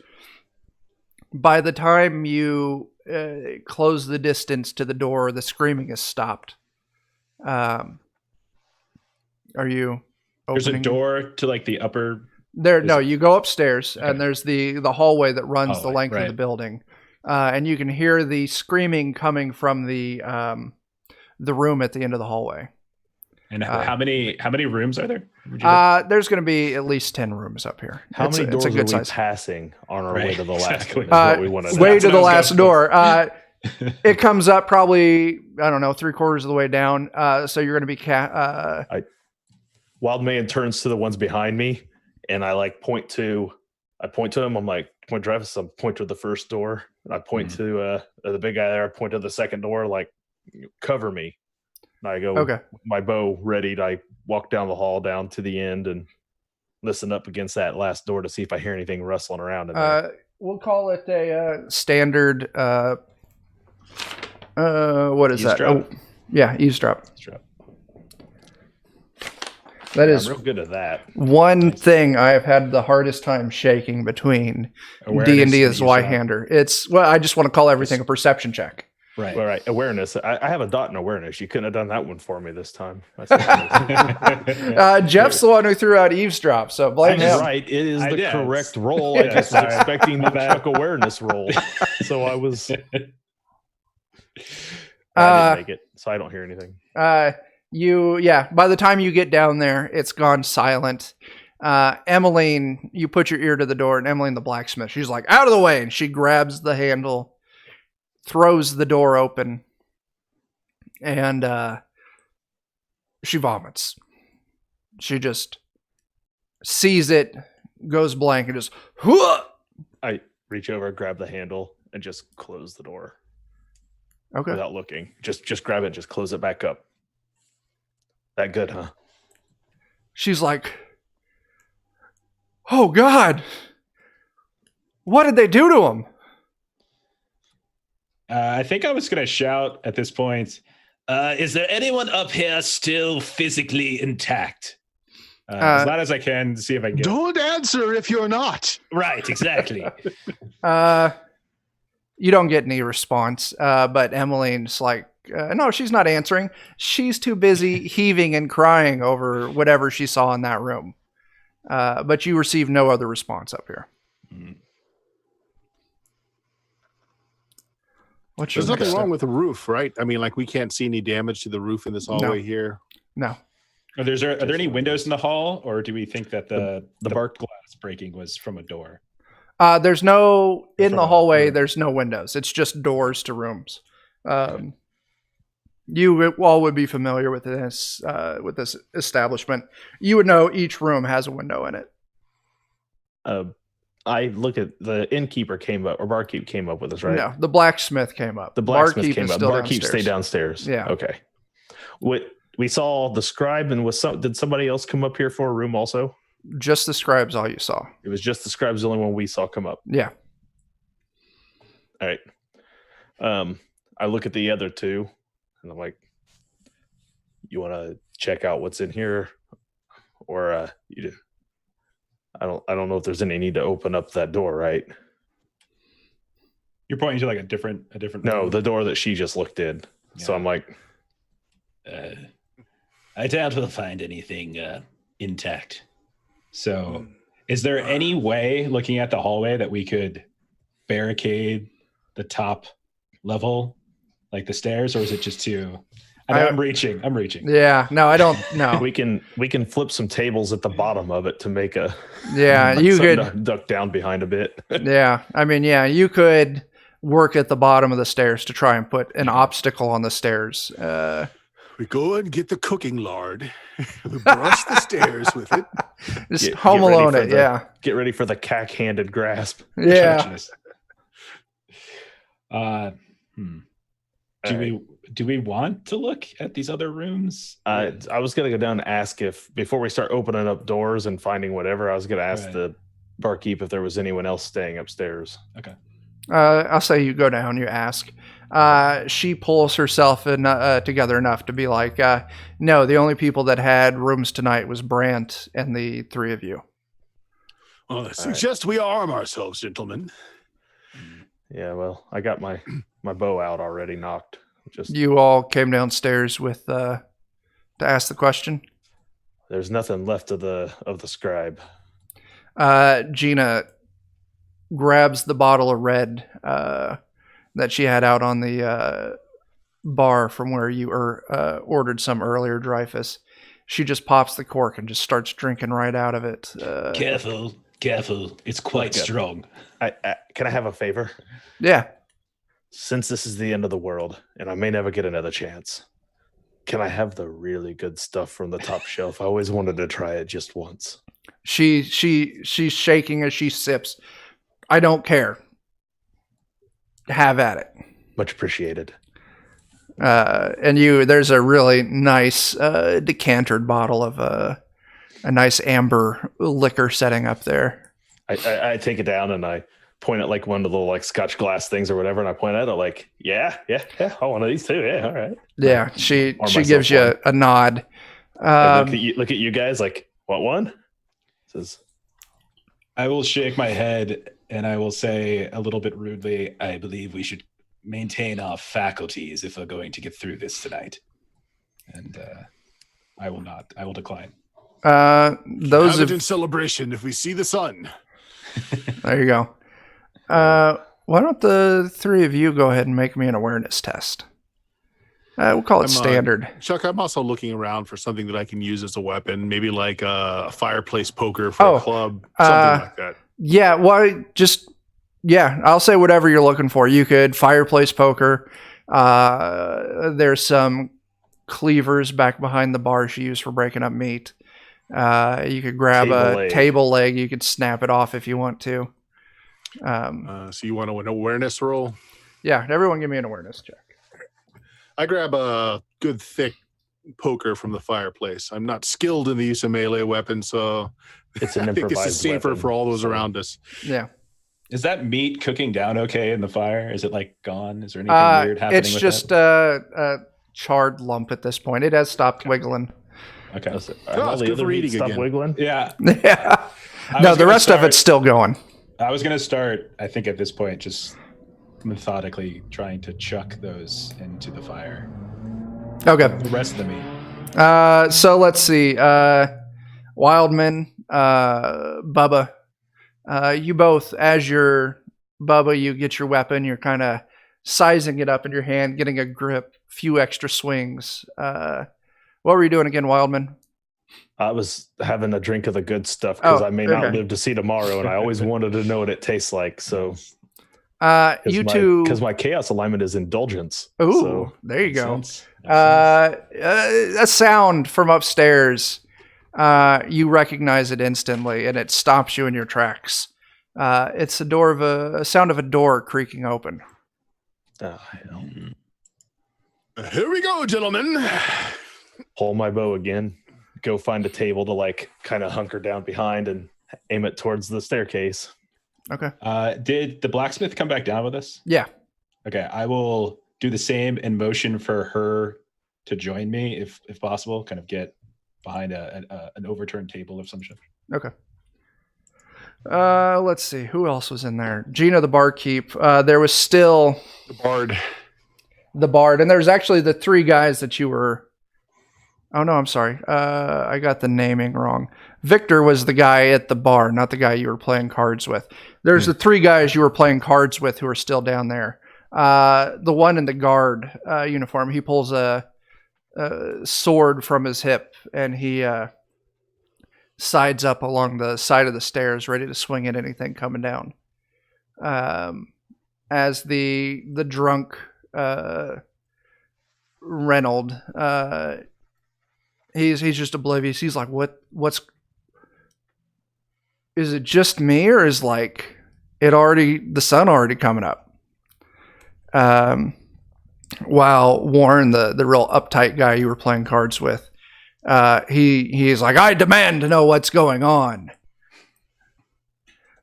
By the time you close the distance to the door, the screaming has stopped. Are you There's a opening? door to like the upper. There, no, you go upstairs, Okay. and there's the hallway that runs the Hallway, length of the right. building, and you can hear the screaming coming from the room at the end of the hallway. And how many rooms are there? Would you say? There's going to be at least 10 rooms up here. how many it's doors a good are we size. passing on our way Right, to the last exactly. one? Is what we want to know. Way That's to what the I was last going door. It comes up probably, I don't know, 3/4 of the way down. So you're going to be Wild Man turns to the ones behind me, and I like point to him. I'm like, point Travis. I point to the first door, and I point to the big guy there. I point to the second door, like, cover me. And I go, Okay. my bow readied. I walk down the hall down to the end and listen up against that last door to see if I hear anything rustling around in there. We'll call it a standard. What is that? Eavesdrop? Oh, yeah, eavesdrop. Eavesdrop. That I'm is real good at that. one thing I have had the hardest time shaking between Awareness D&D and eavesdrop. Zweihander. I just want to call everything a perception check. Right. All right, awareness. I have a dot in awareness. You couldn't have done that one for me this time. That's Jeff's the one who threw out eavesdrop, so blame That's him. right. It is I the did. correct roll. Yeah, I just was sorry. expecting the chuck awareness roll. So I was. I didn't make it, so I don't hear anything. By the time you get down there, it's gone silent. Emmeline, you put your ear to the door, and Emmeline the blacksmith, she's like, out of the way, and she grabs the handle, throws the door open, and she vomits. She just sees it, goes blank, and just, "Huh!" I reach over, grab the handle, and just close the door Okay. without looking. Just grab it, just close it back up. That good, huh? She's like, "Oh God, what did they do to him?" I think I was going to shout at this point, is there anyone up here still physically intact? As loud as I can to see if I can get Don't answer if you're not. Right, exactly. You don't get any response, but Emmeline's like, no, she's not answering. She's too busy heaving and crying over whatever she saw in that room. But you receive no other response up here. Mm. What's your There's next nothing wrong step? with the roof, right? I mean, like we can't see any damage to the roof in this hallway here. No. Are there any windows in the hall, or do we think that the bark glass breaking was from a door? There's no, in From the a hallway, room. there's no windows. It's just doors to rooms. You all would be familiar with this establishment. You would know each room has a window in it. I look at the innkeeper came up, or barkeep came up with us, right? No, the blacksmith came up. The blacksmith Barkeep came is up. still Barkeep stayed downstairs. downstairs. Yeah. Okay. We saw the scribe, and did somebody else come up here for a room also? Just the scribe's all you saw. It was just the scribe's the only one we saw come up. Yeah. All right. I look at the other two, and I'm like, "You want to check out what's in here, or you do? I don't know if there's any need to open up that door, right? You're pointing to like a different. No, room? the door that she just looked in. So Yeah. I'm like, I doubt we'll find anything intact. So, is there any way, looking at the hallway, that we could barricade the top level, like the stairs, or is it just too? I'm reaching. Yeah. No, I don't know. we can flip some tables at the bottom of it to make a Yeah, you something could. to duck down behind a bit. Yeah. I mean, yeah, you could work at the bottom of the stairs to try and put an obstacle on the stairs. We go and get the cooking lard. We brush the stairs with it. Just Get Home ready Alone for it. the- Yeah. Get ready for the cack-handed grasp. Yeah. Do we want to look at these other rooms? I was gonna go down and ask if before we start opening up doors and finding whatever, I was gonna ask Right. the barkeep if there was anyone else staying upstairs. Okay. I'll say you go down, you ask. She pulls herself together enough to be like, no, the only people that had rooms tonight was Brant and the three of you. Well, I suggest we arm ourselves, gentlemen. Yeah, well, I got my bow out already knocked. Just You all came downstairs with to ask the question. there's nothing left of the scribe. Gina grabs the bottle of red that she had out on the bar from where you ordered some earlier, Dreyfus. She just pops the cork and just starts drinking right out of it. Careful. It's quite Good. strong. Can I have a favor? Yeah. Since this is the end of the world and I may never get another chance, can I have the really good stuff from the top shelf? I always wanted to try it just once. She's shaking as she sips. I don't care. Have at it. Much appreciated. And there's a really nice decantered bottle of a nice amber liquor setting up there. I take it down and I point at like one of the little like Scotch glass things or whatever, and I point at it like, yeah, I want one of these too. Yeah, all right. Yeah, she myself gives you one. a nod. And look at you guys like, what one? Says, I will shake my head and I will say a little bit rudely, I believe we should maintain our faculties if we're going to get through this tonight. And I will not. I will decline. Those Have it of in celebration if we see the sun. there you go. Why don't the three of you go ahead and make me an awareness test? We'll call it standard. Chuck, I'm also looking around for something that I can use as a weapon, maybe like a fireplace poker for a club, something like that. Yeah, well, I'll say whatever you're looking for. You could fireplace poker. There's some cleavers back behind the bar she used for breaking up meat. You could grab Table a leg. table leg. You could snap it off if you want to. So you want an awareness roll? Yeah, everyone give me an awareness check. I grab a good thick poker from the fireplace. I'm not skilled in the use of melee weapons, so It's an I think this is improvised safer weapon, for all those so- around us. Yeah. Is that meat cooking down okay in the fire? Is it like gone? Is there anything weird happening It's with just that? a charred lump at this point. It has stopped wiggling. Okay. Are Oh, all it's the good other for meat eating stop again. wiggling? Yeah. Yeah. I No, was the gonna rest of it's still going. I was going to start, I think at this point, just methodically trying to chuck those into the fire. Okay. The rest of the meat. So let's see. Wildman, Bubba, you both, as you're Bubba, you get your weapon. You're kind of sizing it up in your hand, getting a grip, few extra swings. What were you doing again, Wildman? I was having a drink of the good stuff because Oh, I may not okay. live to see tomorrow, and I always wanted to know what it tastes like. So You two. because my chaos alignment is indulgence. Ooh, So there you go. Makes sense. A sound from upstairs. You recognize it instantly, and it stops you in your tracks. It's a sound of a door creaking open. hell. Here we go, gentlemen. Pull my bow again. Go find a table to like kind of hunker down behind and aim it towards the staircase. Okay. Did the blacksmith come back down with us? Yeah. Okay, I will do the same and motion for her to join me if possible. Kind of get behind an overturned table of some sort. Okay. Let's see. Who else was in there? Gina, the barkeep. There was still The bard. the bard, and there's actually the three guys that you were. Oh no, I'm sorry. I got the naming wrong. Victor was the guy at the bar, not the guy you were playing cards with. There's the three guys you were playing cards with who are still down there. The one in the guard uniform, he pulls a sword from his hip, and he sides up along the side of the stairs, ready to swing at anything coming down. As the drunk Reynold, he's just oblivious. He's like, what's is it just me, or is like the sun already coming up? While Warren, the real uptight guy you were playing cards with, he's like, I demand to know what's going on.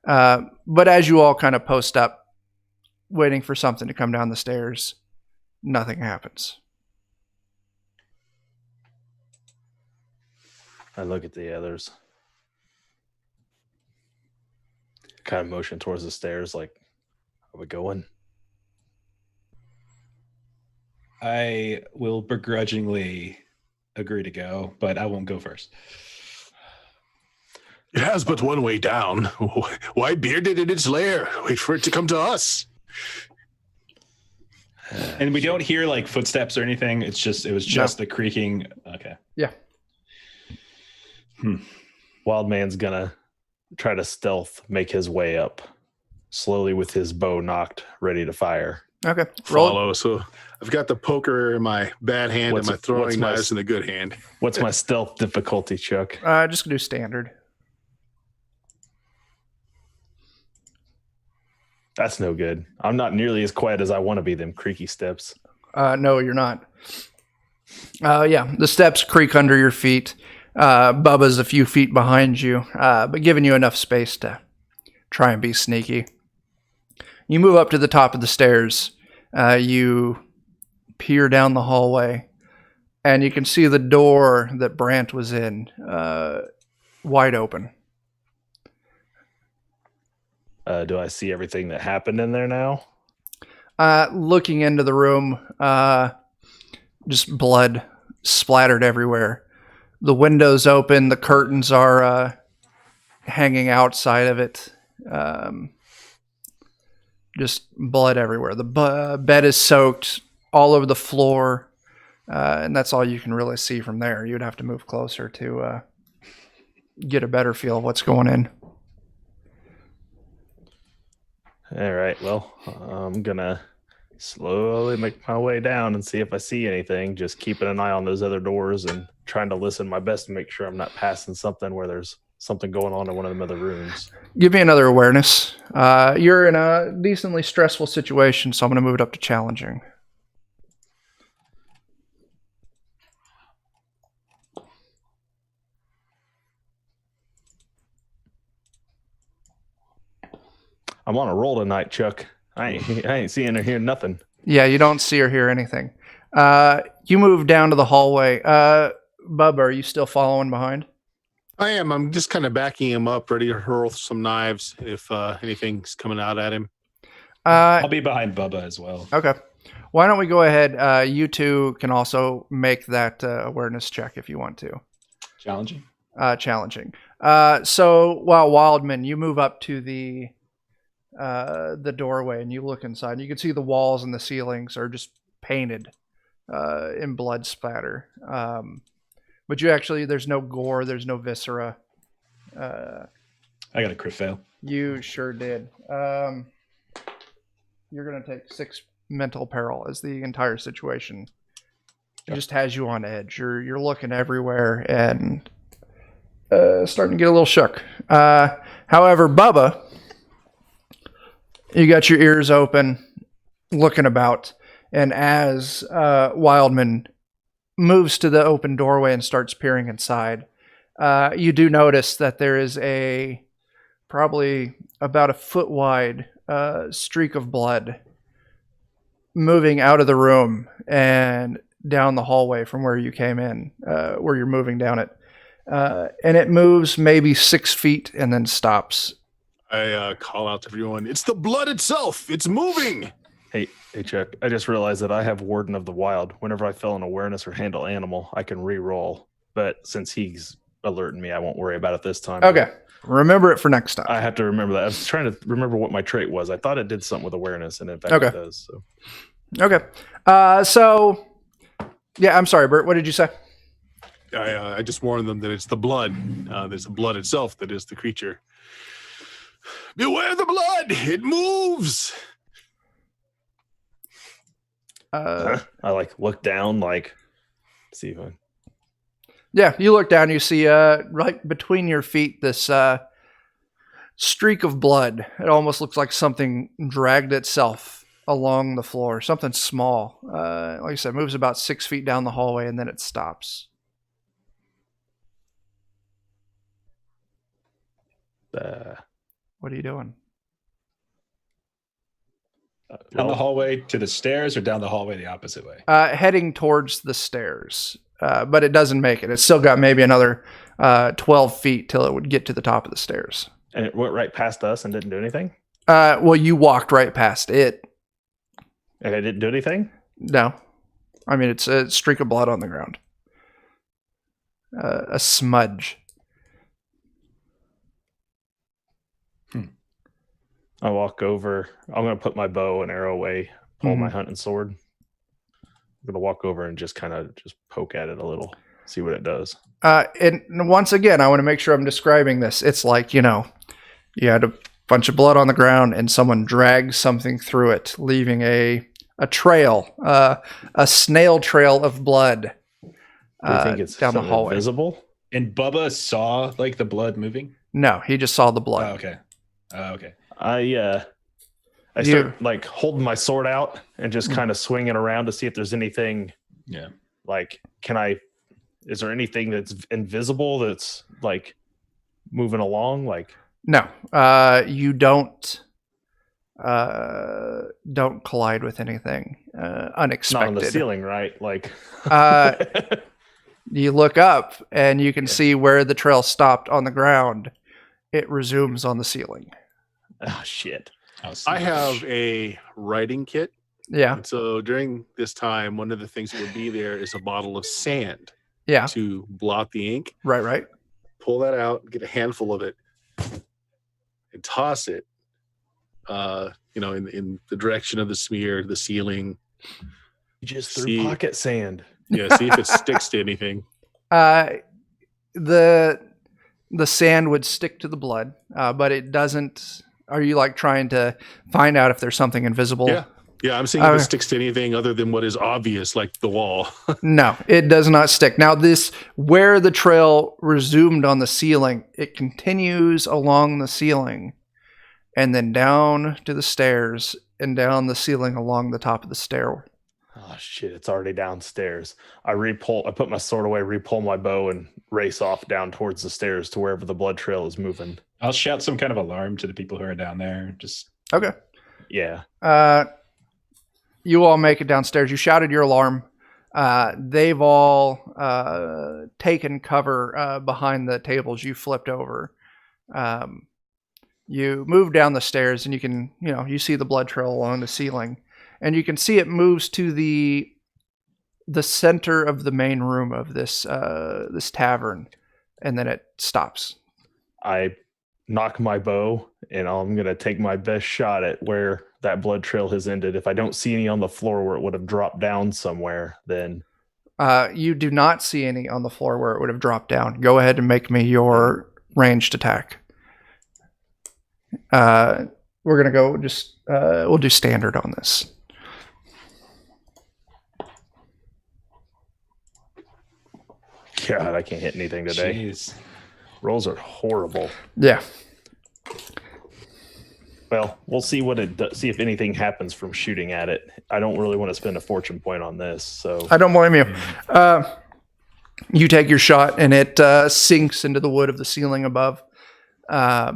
But as you all kind of post up, waiting for something to come down the stairs, nothing happens. I look at the others. Kind of motion towards the stairs, like, are we going? I will begrudgingly agree to go, but I won't go first. It has but one way down. Why beard it in its lair? Wait for it to come to us. And we don't hear like footsteps or anything. It was just the creaking. Okay. Yeah. Wild man's gonna try to stealth make his way up slowly with his bow knocked, ready to fire. Okay. Roll. Follow. So I've got the poker in my bad hand What's- and my what's throwing my- knives in the good hand. What's my stealth difficulty, Chuck? Just gonna do standard. That's no good. I'm not nearly as quiet as I want to be. Them creaky steps. No, you're not. Yeah, the steps creak under your feet. Bubba's a few feet behind you, but giving you enough space to try and be sneaky. You move up to the top of the stairs. You peer down the hallway, and you can see the door that Brant was in wide open. Do I see everything that happened in there now? Looking into the room, just blood splattered everywhere. The window's open. The curtains are hanging outside of it. Just blood everywhere. The bed is soaked all over the floor, and that's all you can really see from there. You'd have to move closer to get a better feel of what's going in. All right. Well, I'm gonna slowly make my way down and see if I see anything. Just keeping an eye on those other doors and trying to listen my best to make sure I'm not passing something where there's something going on in one of them other rooms. Give me another awareness. You're in a decently stressful situation, so I'm going to move it up to challenging. I'm on a roll tonight, Chuck. I ain't seeing or hearing nothing. Yeah, you don't see or hear anything. You move down to the hallway. Bubba, are you still following behind? I am. I'm just kind of backing him up, ready to hurl some knives if anything's coming out at him. I'll be behind Bubba as well. Okay. Why don't we go ahead? You two can also make that awareness check if you want to. Challenging? Challenging. So while Wildman, you move up to the doorway and you look inside. And you can see the walls and the ceilings are just painted in blood splatter. But there's no gore, there's no viscera. I got a crit fail. You sure did. You're going to take 6 mental peril as the entire situation. It just has you on edge. You're looking everywhere and starting to get a little shook. However, Bubba, you got your ears open, looking about, and as Wildman moves to the open doorway and starts peering inside, you do notice that there is a probably about a foot wide streak of blood moving out of the room and down the hallway from where you came in, where you're moving down it. And it moves maybe 6 feet and then stops. I call out to everyone, it's the blood itself. It's moving. Hey, Chuck, I just realized that I have Warden of the Wild. Whenever I fail an awareness or handle animal, I can re-roll. But since he's alerting me, I won't worry about it this time. Okay. Remember it for next time. I have to remember that. I was trying to remember what my trait was. I thought it did something with awareness, and in fact it does. So. Okay. Yeah, I'm sorry, Bert. What did you say? I just warned them that it's the blood. There's the blood itself that is the creature. Beware the blood! It moves! I look down, see if I... Yeah, you look down, you see right between your feet this streak of blood. It almost looks like something dragged itself along the floor. Something small. Like I said, moves about 6 feet down the hallway and then it stops. What are you doing? Down the hallway to the stairs or down the hallway the opposite way? Heading towards the stairs. But it doesn't make it. It's still got maybe another 12 feet till it would get to the top of the stairs. And it went right past us and didn't do anything? Well, you walked right past it. And it didn't do anything? No. I mean, it's a streak of blood on the ground. A smudge. I walk over. I'm going to put my bow and arrow away, pull my hunting sword. I'm going to walk over and just kind of just poke at it a little, see what it does. And once again, I want to make sure I'm describing this. It's like, you had a bunch of blood on the ground and someone dragged something through it, leaving a trail, a snail trail of blood Do you think it's down the hallway. Visible? And Bubba saw the blood moving? No, he just saw the blood. Oh, okay. Okay. I start holding my sword out and just kind of swinging around to see if there's anything. Yeah. Is there anything that's invisible that's moving along? No, you don't collide with anything unexpected. Not on the ceiling, right? You look up and you can see where the trail stopped on the ground. It resumes on the ceiling. Oh, shit. I have a writing kit. Yeah. And so during this time, one of the things that would be there is a bottle of sand. Yeah. To blot the ink. Right. Pull that out, get a handful of it, and toss it, in the direction of the smear, the ceiling. You just threw pocket sand. Yeah, see if it sticks to anything. The sand would stick to the blood, but it doesn't. Are you trying to find out if there's something invisible? Yeah. Yeah, I'm saying if it sticks to anything other than what is obvious, like the wall. No, it does not stick. Now, where the trail resumed on the ceiling, it continues along the ceiling and then down to the stairs and down the ceiling along the top of the stair. Oh shit! It's already downstairs. I put my sword away, repull my bow, and race off down towards the stairs to wherever the blood trail is moving. I'll shout some kind of alarm to the people who are down there. Just okay. Yeah. You all make it downstairs. You shouted your alarm. They've all taken cover behind the tables you flipped over. You move down the stairs, and you see the blood trail along the ceiling. And you can see it moves to the center of the main room of this tavern, and then it stops. I knock my bow, and I'm gonna take my best shot at where that blood trail has ended. If I don't see any on the floor where it would have dropped down somewhere, then you do not see any on the floor where it would have dropped down. Go ahead and make me your ranged attack. We're gonna go we'll do standard on this. God, I can't hit anything today. Jeez. Rolls are horrible. Yeah. Well, we'll see what it does, see if anything happens from shooting at it. I don't really want to spend a fortune point on this, so I don't blame you. You take your shot, and it sinks into the wood of the ceiling above. But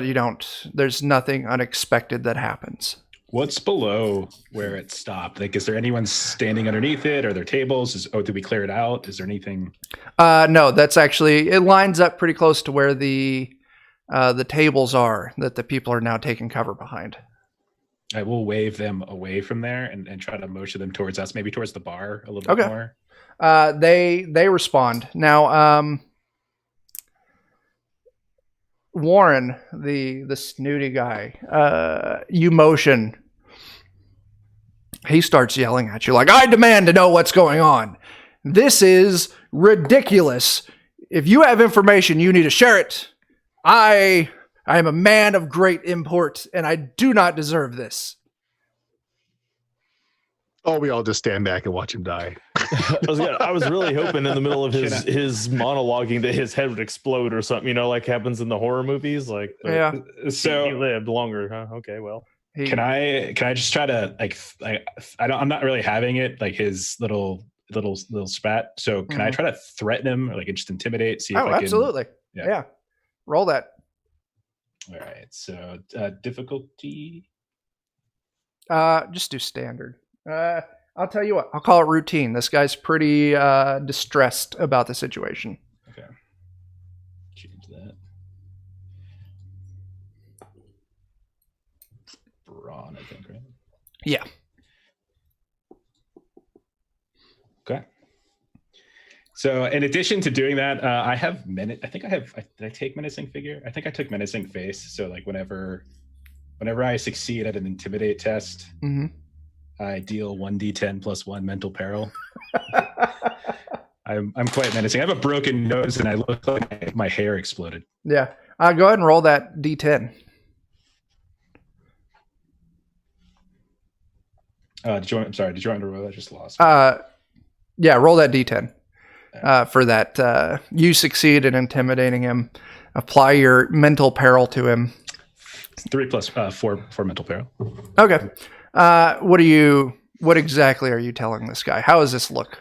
you don't. There's nothing unexpected that happens. What's below where it stopped? Like, is there anyone standing underneath it? Are there tables? Did we clear it out? Is there anything? No, that's actually, it lines up pretty close to where the tables are that the people are now taking cover behind. I will wave them away from there and try to motion them towards us, maybe towards the bar a little bit more. They respond. Now, Warren, the snooty guy, you motion. He starts yelling at you like, I demand to know what's going on. This is ridiculous. If you have information, you need to share it. I am a man of great import, and I do not deserve this. Oh, we all just stand back and watch him die. I was really hoping in the middle of his monologuing that his head would explode or something, like happens in the horror movies. Like, yeah. So he lived longer, huh? Okay, well. Can I just try to I'm not really having it like his little spat. So can I try to threaten him or just intimidate? See if I can. Absolutely. Yeah. Roll that. All right. So difficulty. Just do standard. I'll tell you what. I'll call it routine. This guy's pretty distressed about the situation. Okay. Change that. Brawn, I think, right? Yeah. Okay. So in addition to doing that, I have did I take menacing figure? I think I took menacing face. So whenever I succeed at an intimidate test, I deal 1d10 plus 1 mental peril. I'm quite menacing. I have a broken nose and I look like my hair exploded. Yeah. Go ahead and roll that d10. Did you want me to roll? I just lost. Yeah, roll that d10. For that, you succeed in intimidating him. Apply your mental peril to him. 3 plus 4 mental peril. Okay. What exactly are you telling this guy? How does this look?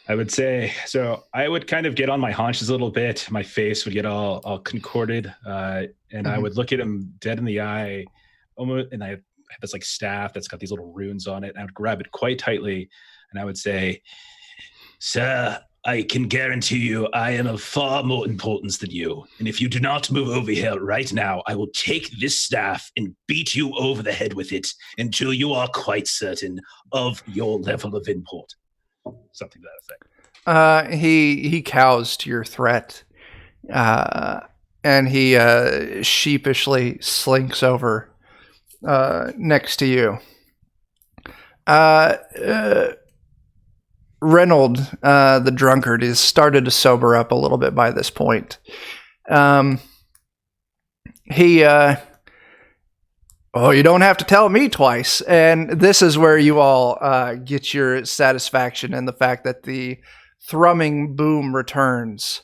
I would say, so I would kind of get on my haunches a little bit. My face would get all concorded. And I would look at him dead in the eye. And I have this staff that's got these little runes on it. And I would grab it quite tightly. And I would say, Sir, I can guarantee you I am of far more importance than you. And if you do not move over here right now, I will take this staff and beat you over the head with it until you are quite certain of your level of import. Something to that effect. He cows to your threat. And he sheepishly slinks over next to you. Reynold, the drunkard, is started to sober up a little bit by this point. He Oh, you don't have to tell me twice. And this is where you all get your satisfaction in the fact that the thrumming boom returns.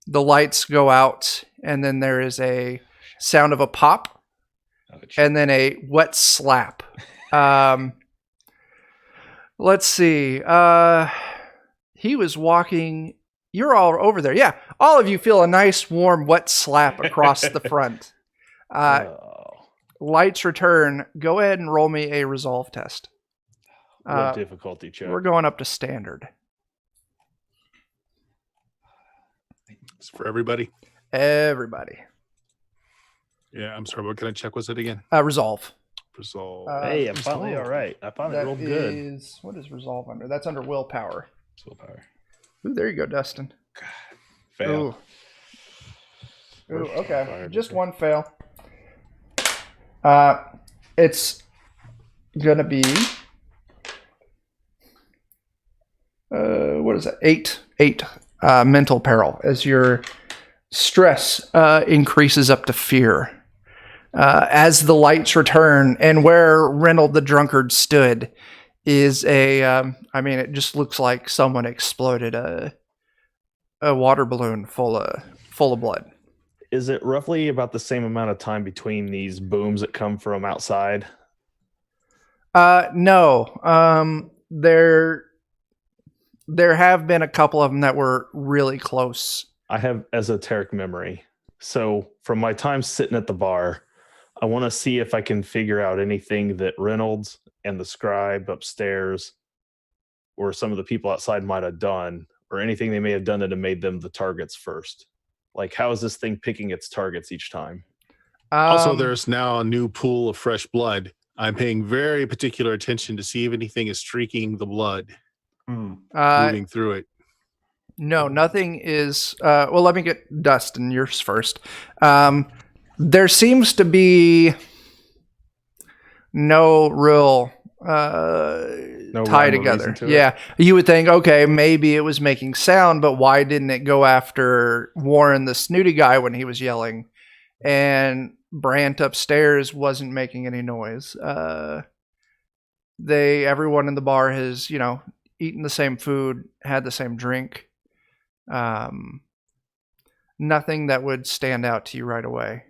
The lights go out, and then there is a sound of a pop, and then a wet slap. Let's see. He was walking. You're all over there. Yeah, all of you feel a nice, warm, wet slap across the front. Lights return. Go ahead and roll me a resolve test. What difficulty, Chuck? We're going up to standard. It's for everybody. Everybody. Yeah, I'm sorry. What kind of check was it again? Resolve. Resolve. Hey, I'm finally all right. I finally rolled good. What is resolve under? That's under willpower. It's willpower. Ooh, there you go, Dustin. Fail. Ooh, okay. Just one fail. It's gonna be what is that? Eight mental peril as your stress increases up to fear. As the lights return, and where Reynold the drunkard stood is it just looks like someone exploded a water balloon full of blood. Is it roughly about the same amount of time between these booms that come from outside? No. There have been a couple of them that were really close. I have esoteric memory. So from my time sitting at the bar, I want to see if I can figure out anything that Reynolds and the scribe upstairs or some of the people outside might have done, or anything they may have done that have made them the targets first. Like, how is this thing picking its targets each time? Also, there's now a new pool of fresh blood. I'm paying very particular attention to see if anything is streaking the blood, moving through it. No, nothing is. Well, let me get Dustin yours first. There seems to be no real tie together. Yeah, you would think, okay, maybe it was making sound, but why didn't it go after Warren, the snooty guy, when he was yelling? And Brant upstairs wasn't making any noise. Everyone in the bar has, eaten the same food, had the same drink. Nothing that would stand out to you right away.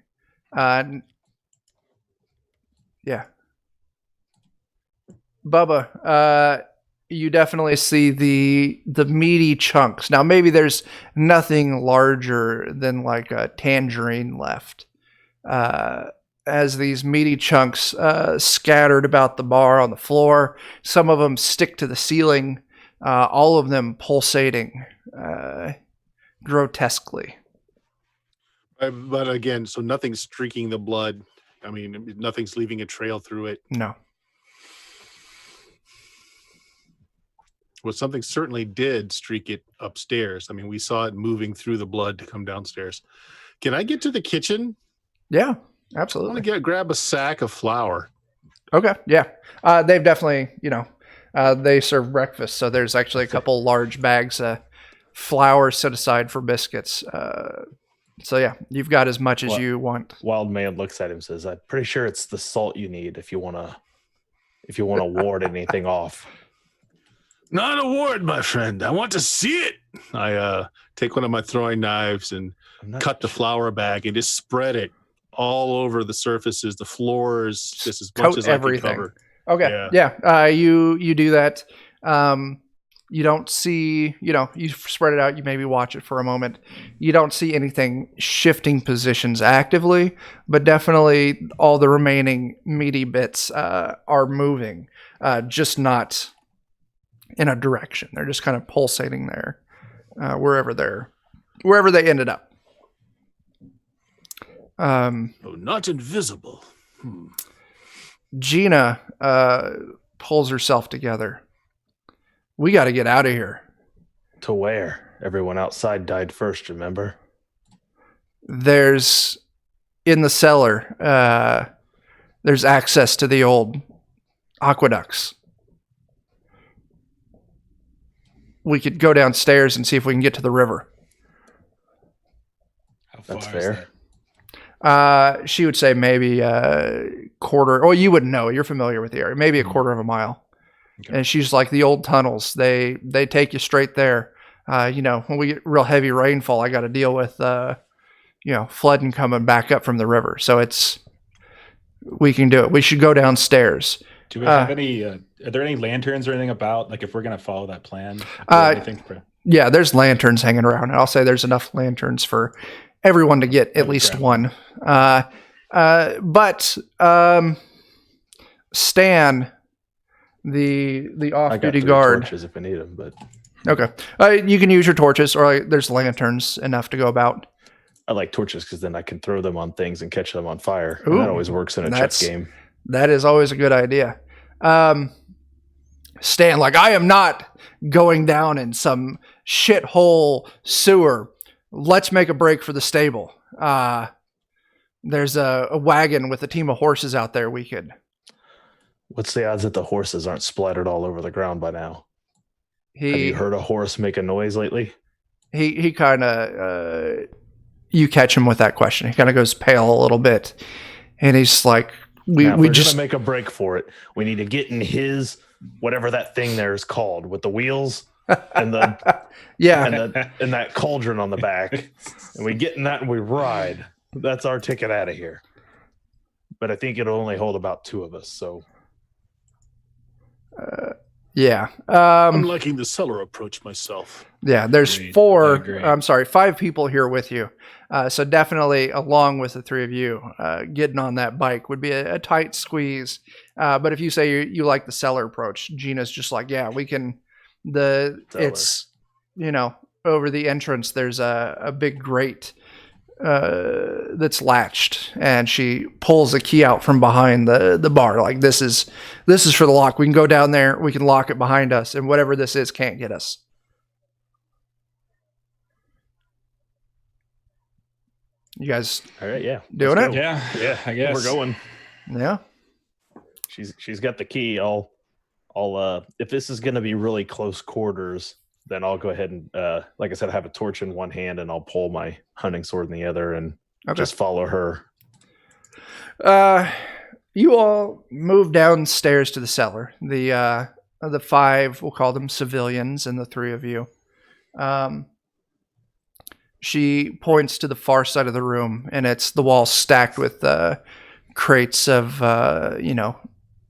Yeah. Bubba, you definitely see the meaty chunks. Now, maybe there's nothing larger than like a tangerine left. As these meaty chunks scattered about the bar on the floor. Some of them stick to the ceiling, all of them pulsating grotesquely. But again, so nothing's streaking the blood. I mean, nothing's leaving a trail through it. No. Well, something certainly did streak it upstairs. I mean, we saw it moving through the blood to come downstairs. Can I get to the kitchen? Yeah, I absolutely. want to grab a sack of flour. Okay, yeah. They've definitely, they serve breakfast, so there's actually a couple large bags of flour set aside for biscuits. So yeah, you've got as much as you want. Wild Man looks at him and says, "I'm pretty sure it's the salt you need if you want to ward anything off." Not a ward, my friend. I want to see it. I take one of my throwing knives and cut the flour bag and just spread it all over the surfaces, the floors, just as much as everything. I can cover. Okay, yeah. You do that. You don't see, you spread it out. You maybe watch it for a moment. You don't see anything shifting positions actively, but definitely all the remaining meaty bits are moving, just not in a direction. They're just kind of pulsating there, wherever they ended up. Not invisible. Gina pulls herself together. We got to get out of here. To where? Everyone outside died first, remember? There's, in the cellar, there's access to the old aqueducts. We could go downstairs and see if we can get to the river. How far That's is fair. She would say maybe a quarter. Oh, you wouldn't know. You're familiar with the area. Maybe a quarter of a mile. Okay. And she's like, the old tunnels. They take you straight there. When we get real heavy rainfall, I got to deal with flooding coming back up from the river. So we can do it. We should go downstairs. Do we have any? Are there any lanterns or anything about? Like, if we're gonna follow that plan? Yeah, there's lanterns hanging around. I'll say there's enough lanterns for everyone to get at least one. But Stan, the off-duty guard, torches if I need them, but okay, you can use your torches, or there's lanterns enough to go about. I like torches because then I can throw them on things and catch them on fire. Ooh, that always works in a chess game. That is always a good idea. Stan, like, I am not going down in some shithole sewer. Let's make a break for the stable. There's a wagon with a team of horses out there we could. What's the odds that the horses aren't splattered all over the ground by now? Have you heard a horse make a noise lately? He kind of, you catch him with that question. He kind of goes pale a little bit. And he's like, we just make a break for it. We need to get in his, whatever that thing there is called, with the wheels and the and that cauldron on the back. And we get in that and we ride. That's our ticket out of here. But I think it'll only hold about 2 of us. So, yeah. I'm liking the cellar approach myself. Yeah, there's 5 people here with you. So definitely, along with the 3 of you, getting on that bike would be a tight squeeze. But if you say you like the cellar approach, Gina's just like, yeah, we can. It's over the entrance. There's a big grate that's latched, and she pulls a key out from behind the bar. Like, this is for the lock. We can go down there. We can lock it behind us, and whatever this is can't get us. You guys, all right? Yeah, doing it? Yeah. I guess we're going. Yeah, she's got the key. I'll if this is going to be really close quarters, then I'll go ahead and like I said, I have a torch in one hand, and I'll pull my hunting sword in the other, and just follow her. You all move downstairs to the cellar. The 5, we'll call them civilians, and the 3 of you. She points to the far side of the room, and it's the wall stacked with crates of,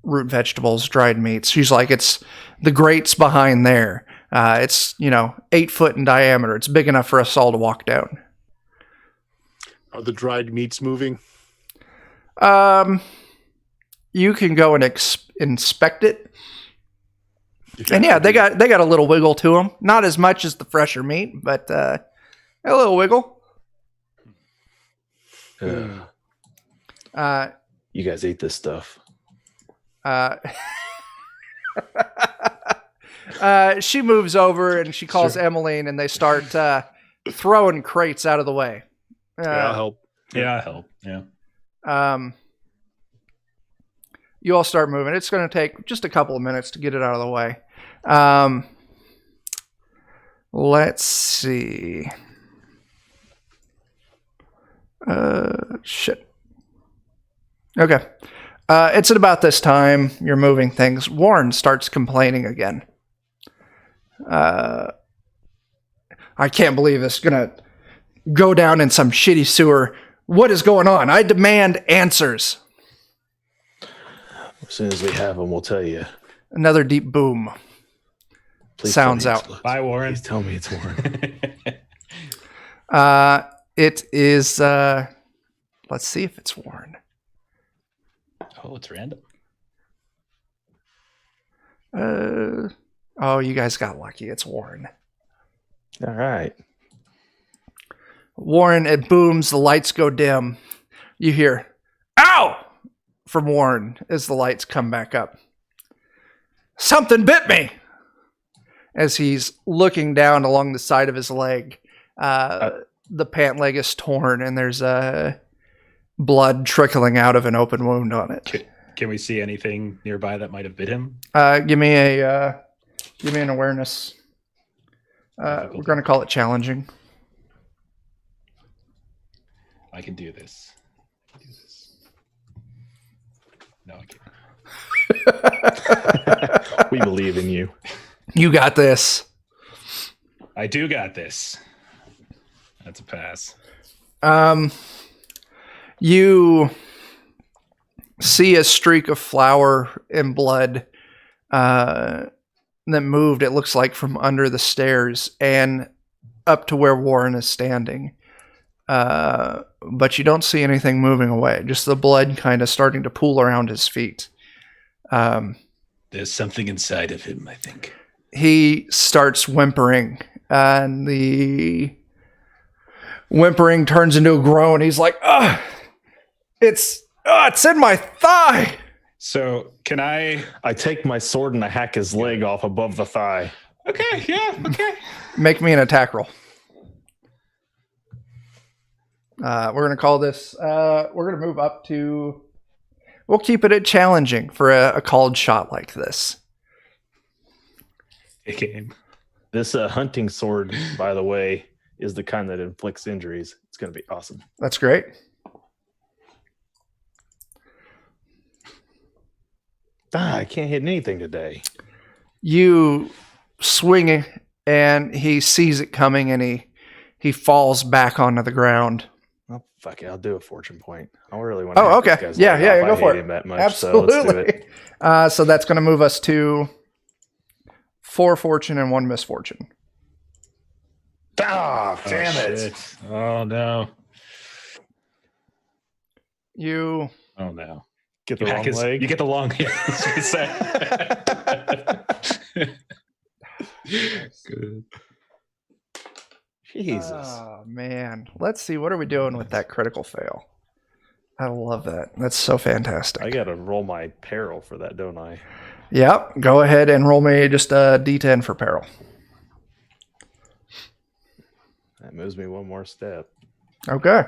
root vegetables, dried meats. She's like, it's the grates behind there. It's, 8 foot in diameter. It's big enough for us all to walk down. Are the dried meats moving? You can go and inspect it. And yeah, they got a little wiggle to them. Not as much as the fresher meat, but a little wiggle. You guys ate this stuff. She moves over and she calls Emmeline, and they start throwing crates out of the way. I'll help. Yeah, I'll help. Yeah. You all start moving. It's going to take just a couple of minutes to get it out of the way. Let's see. Shit. Okay. It's at about this time you're moving things. Warren starts complaining again. I can't believe this is going to go down in some shitty sewer. What is going on? I demand answers. As soon as we have them, we'll tell you. Another deep boom. Please sounds out. Bye, Warren. Please tell me it's Warren. It is, let's see if it's Warren. Oh, it's random. Oh, you guys got lucky. It's Warren. All right. Warren, it booms. The lights go dim. You hear, "Ow!" from Warren as the lights come back up. Something bit me. As he's looking down along the side of his leg, the pant leg is torn, and there's blood trickling out of an open wound on it. Can we see anything nearby that might have bit him? Give me an awareness. We're going to call it challenging. I can do this. No, I can't. We believe in you. You got this. I do got this. That's a pass. You see a streak of flour and blood that moved, it looks like, from under the stairs and up to where Warren is standing. But you don't see anything moving away, just the blood kind of starting to pool around his feet. There's something inside of him, I think. He starts whimpering, and the whimpering turns into a groan. He's like, it's in my thigh. So can I take my sword and I hack his leg off above the thigh. Okay, yeah, okay. Make me an attack roll. We're going to call this, we're going to move up to, we'll keep it at challenging for a called shot like this. Game. This hunting sword, by the way, is the kind that inflicts injuries. It's going to be awesome. That's great. I can't hit anything today. You swing and he sees it coming and he falls back onto the ground. Oh, fuck it. I'll do a fortune point. I really want to. Oh, okay. Yeah, go for it. That much, Absolutely. So let's do it. So that's going to move us to 4 fortune and 1 misfortune. Ah, damn it. Shit. Oh, no. You. Oh, no. Get the wrong leg. You get the long hair. Good. Jesus. Oh, man. Let's see. What are we doing with that critical fail? I love that. That's so fantastic. I got to roll my peril for that, don't I? Yep. Go ahead and roll me just a d10 for peril. That moves me one more step. Okay.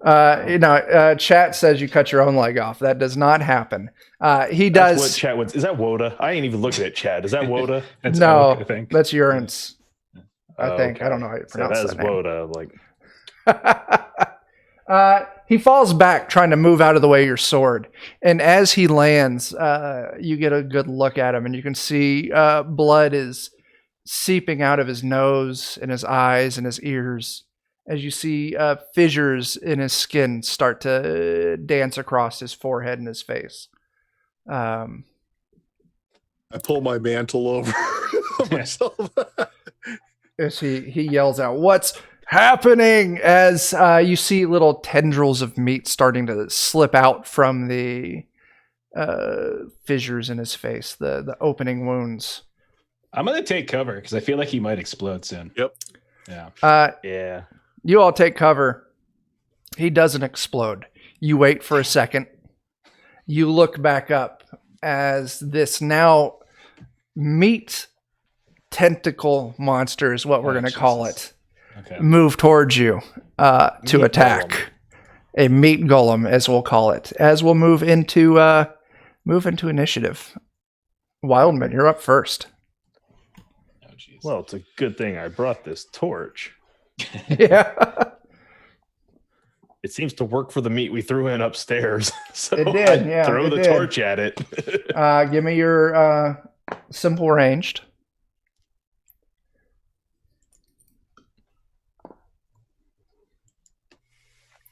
Chat says you cut your own leg off. That does not happen. He does. That's what chat would. Is that Woda? I ain't even looked at chat. Is that Woda? No, I think. that's Urance. I think. Okay. I don't know how you pronounce that. Is that name. Woda. Like, he falls back trying to move out of the way of your sword. And as he lands, you get a good look at him and you can see blood is seeping out of his nose and his eyes and his ears. As you see fissures in his skin start to dance across his forehead and his face. I pull my mantle over myself. As he yells out, "What's happening?" As you see little tendrils of meat starting to slip out from the fissures in his face, the opening wounds. I'm going to take cover because I feel like he might explode soon. Yep. Yeah. yeah. You all take cover. He doesn't explode. You wait for a second. You look back up as this now meat tentacle monster is what we're going to call it. Okay. Move towards you to Meat attack. golem. A meat golem, as we'll call it. As we'll move into initiative. Wildman, you're up first. Oh, jeez. Well, it's a good thing I brought this torch. Yeah. It seems to work for the meat we threw in upstairs. So It did, yeah, throw it the did. torch at it. Give me your simple ranged.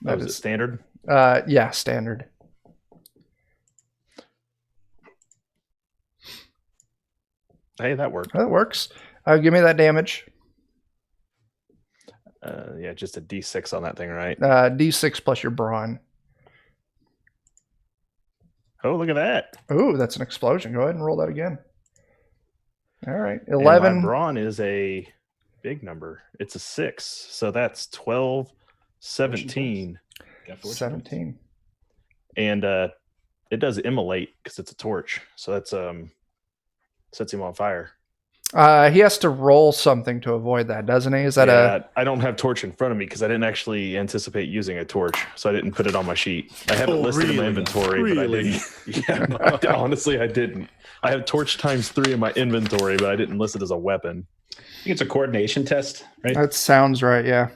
That is it standard. Yeah, standard. Hey, that worked. That works. Give me that damage. Yeah, just a D6 on that thing, right? D6 plus your brawn. Oh, look at that. Ooh, that's an explosion. Go ahead and roll that again. All right. And 11. my brawn is a big number. It's a 6. So that's 12, 17. Got 14. 17. And it does immolate because it's a torch. So that's sets him on fire. He has to roll something to avoid that, doesn't he? Is that I don't have torch in front of me because I didn't actually anticipate using a torch, so I didn't put it on my sheet. I have it listed in my inventory, but I didn't. Yeah, no, honestly, I didn't. I have torch ×3 in my inventory, but I didn't list it as a weapon. I think it's a coordination test, right? That sounds right, yeah.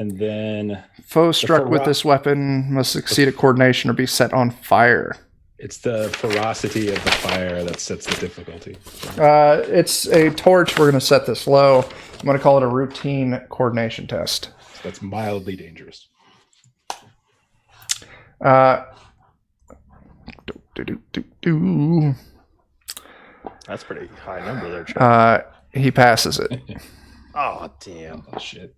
And then Foe struck with this weapon must succeed at coordination or be set on fire. it's the ferocity of the fire that sets the difficulty. It's a torch. We're going to set this low. I'm going to call it a routine coordination test. So that's mildly dangerous. That's pretty high number there, Chuck. He passes it. Oh, damn. Oh shit.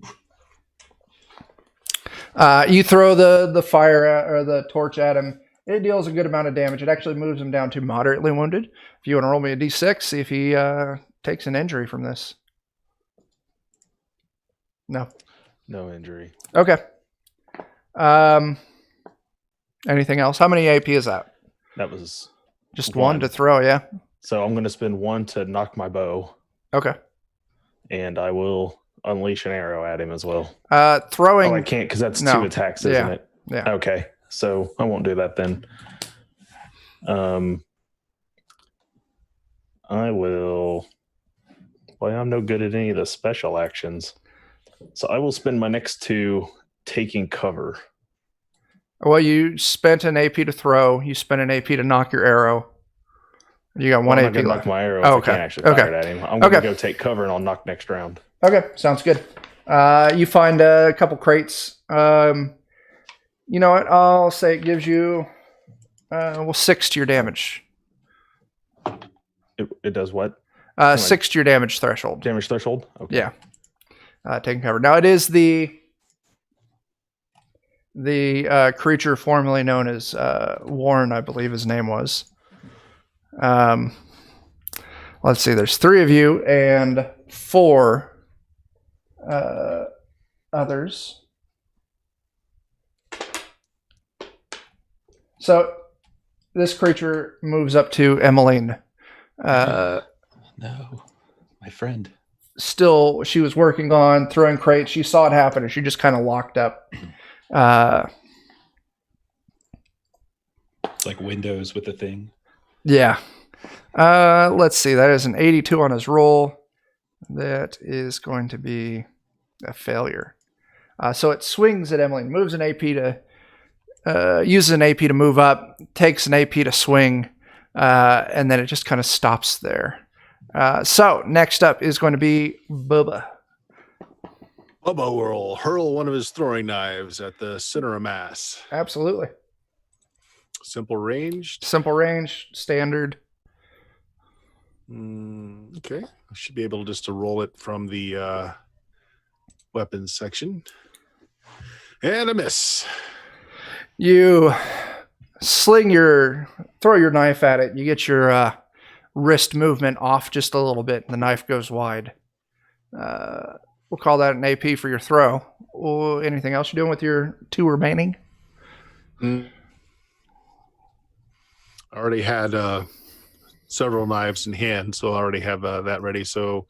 You throw the fire or the torch at him. It deals a good amount of damage. It actually moves him down to moderately wounded. If you want to roll me a d6, see if he takes an injury from this. No. No injury. Okay. Anything else? How many AP is that? That was Just one to throw, yeah? so. I'm going to spend 1 to knock my bow, Okay. and I will unleash an arrow at him as well. Throwing... Oh, I can't because that's No. 2 attacks, isn't it? Yeah. Okay, so I won't do that then. I will. Well, I'm no good at any of the special actions, so I will spend my next 2 taking cover. Well, you spent an AP to throw. You spent an AP to knock your arrow. You got one I'm AP not gonna left. knock my arrow. Oh, If I can't okay. actually fire it at him. I'm going to Okay. go take cover and I'll knock next round. Okay, sounds good. You find a couple crates. You know what? I'll say it gives you 6 to your damage. It does what? 6 to your damage threshold. Damage threshold? Okay. Yeah. Taking cover. Now it is the creature formerly known as Warren, I believe his name was. Let's see. There's 3 of you and 4 others. So this creature moves up to Emmeline. No, my friend. Still, she was working on throwing crates. She saw it happen and she just kind of locked up. It's like Windows with the thing. Yeah. Let's see. That is an 82 on his roll. That is going to be a failure. So it swings at Emily, moves an AP to uses an AP to move up, takes an AP to swing, and then it just kind of stops there. So next up is going to be Bubba. Bubba will hurl one of his throwing knives at the center of mass. Absolutely. Simple ranged. Simple range, standard. Okay. I should be able just to roll it from the weapons section. And a miss. You throw your knife at it. You get your wrist movement off just a little bit, and the knife goes wide. We'll call that an AP for your throw. Anything else you're doing with your 2 remaining? I already had several knives in hand, so I already have that ready. So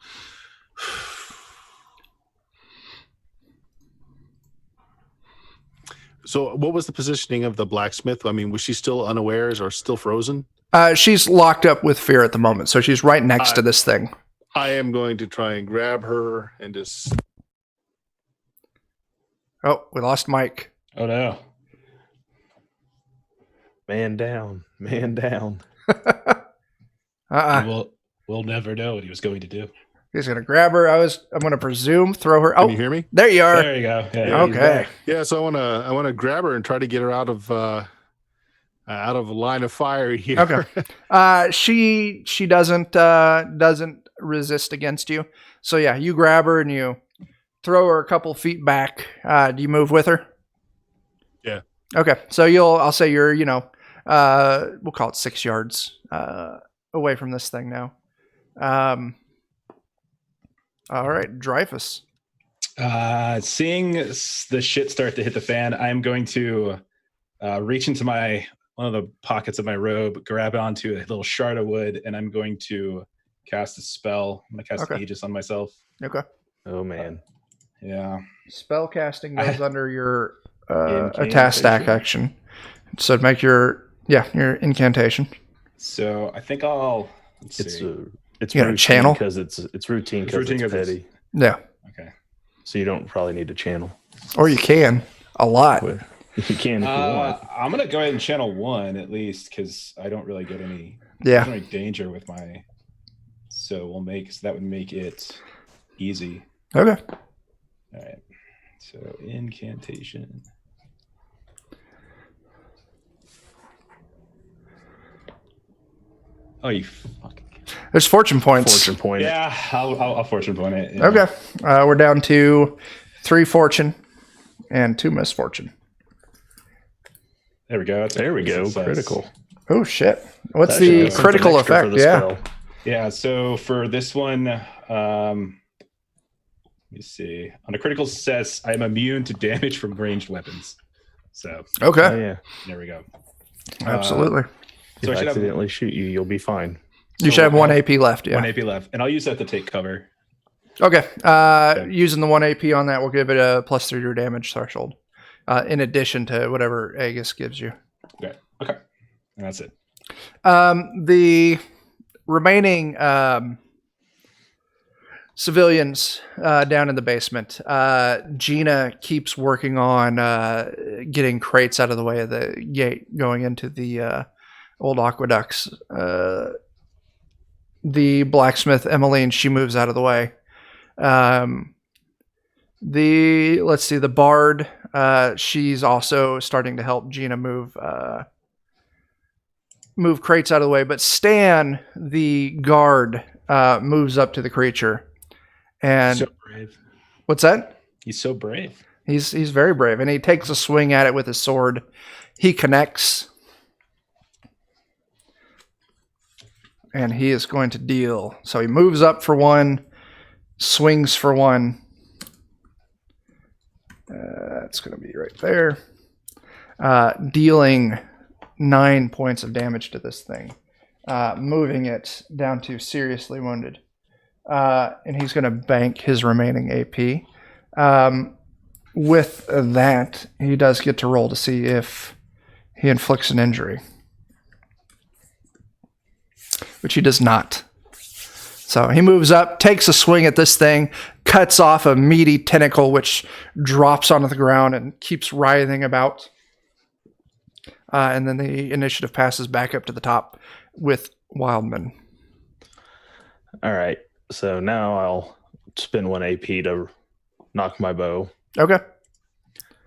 what was the positioning of the blacksmith? I mean, was she still unawares or still frozen? She's locked up with fear at the moment, so she's right next to this thing. I am going to try and grab her and just... Oh, we lost Mike. Oh no. Man down. Man down. We'll never know what he was going to do. He's going to grab her. I'm going to presume throw her. Can Oh, you hear me? there you are. There you go. Yeah. Yeah, Okay. Yeah, so I want to grab her and try to get her out of line of fire here. Okay. She doesn't resist against you. So yeah, you grab her and you throw her a couple feet back. Do you move with her? Yeah. Okay. So I'll say you're, we'll call it 6 yards away from this thing now. All right, Dreyfus. Seeing the shit start to hit the fan, I'm going to reach into one of the pockets of my robe, grab onto a little shard of wood, and I'm going to cast a spell. I'm going to cast Aegis on myself. Okay. Oh, man. Yeah. Spell casting goes under your attack stack action. So make your incantation. So I think It's you routine channel? because it's routine because it's petty. Yeah. Okay. So you don't probably need to channel. Or you can. A lot. You can if you want. I'm gonna go ahead and channel 1 at least because I don't really get any danger with my. So that would make it easy. Okay. All right. So incantation. Oh, you fucking. There's fortune points. Fortune point. Yeah, I'll fortune point it. Yeah. Okay. We're down to 3 fortune and 2 misfortune. There we go. There we go. Critical. Oh shit! What's That the should be critical something extra effect? for the Yeah. spell. Yeah. So for this one, let me see. On a critical success, I am immune to damage from ranged weapons. So Okay. Oh, yeah. there we go. Absolutely. If So I I should have accidentally shoot you, you'll be fine. You should have 1 AP left. Yeah. 1 AP left, and I'll use that to take cover. Okay. Using the 1 AP on that will give it a +3 to your damage threshold, in addition to whatever Aegis gives you. Okay. And that's it. The remaining civilians down in the basement. Gina keeps working on getting crates out of the way of the gate going into the old aqueducts. The blacksmith, Emmeline, she moves out of the way. The bard, she's also starting to help Gina move crates out of the way. But Stan, the guard, moves up to the creature. And So brave. what's that? He's so brave. He's very brave, and he takes a swing at it with his sword. He connects, and he is going to deal. So he moves up for 1, swings for 1. That's going to be right there. Dealing 9 points of damage to this thing, moving it down to seriously wounded. And he's going to bank his remaining AP. With that, he does get to roll to see if he inflicts an injury, which he does not. So he moves up, takes a swing at this thing, cuts off a meaty tentacle, which drops onto the ground and keeps writhing about. And then the initiative passes back up to the top with Wildman. All right. So now I'll spend 1 AP to knock my bow. Okay.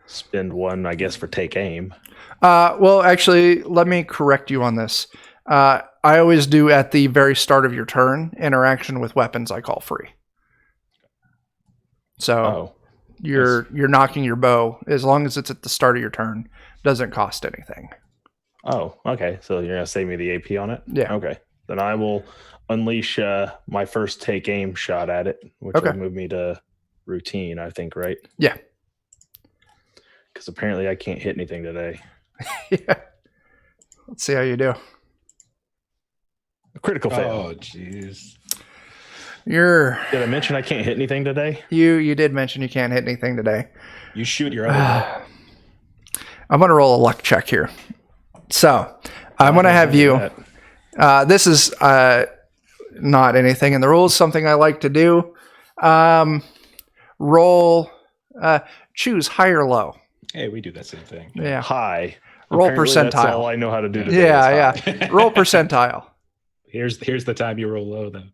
Spend 1, I guess, for take aim. Well, actually, let me correct you on this. I always do at the very start of your turn. Interaction with weapons I call free. So you're knocking your bow as long as it's at the start of your turn. Doesn't cost anything. Oh, okay. So you're gonna save me the AP on it? Yeah. Okay. Then I will unleash my first take aim shot at it, which Okay. will move me to routine, I think, right? Yeah. Because apparently I can't hit anything today. Yeah. Let's see how you do. A critical fail. Oh, jeez. Did I mention I can't hit anything today? You did mention you can't hit anything today. You shoot your other. I'm going to roll a luck check here. So I'm going to have you. This is not anything in the rules, something I like to do. Roll, choose high or low. Hey, we do that same thing. Yeah. High. Roll Apparently that's percentile. all I know how to do today. Yeah, is yeah. high. Roll percentile. Here's the time you roll low, though.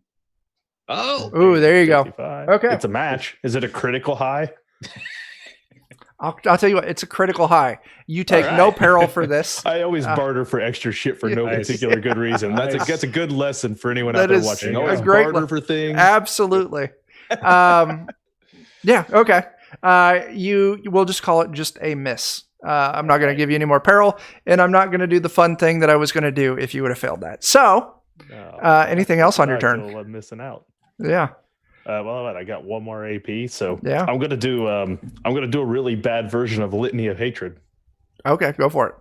Oh. Ooh, there you go. 55. Okay. It's a match. Is it a critical high? I'll tell you what, it's a critical high. You take no peril for this. I always barter for extra shit for no Nice. particular good reason. That's a good lesson for anyone That out there is watching. a Always great barter le- for things. Absolutely. Yeah, okay. You will just call it just a miss. I'm not going to give you any more peril, and I'm not going to do the fun thing that I was going to do if you would have failed that. So, anything else on your turn? I'm missing out. Yeah. Well, I got 1 more AP, so Yeah. I'm gonna do a really bad version of Litany of Hatred. Okay, go for it.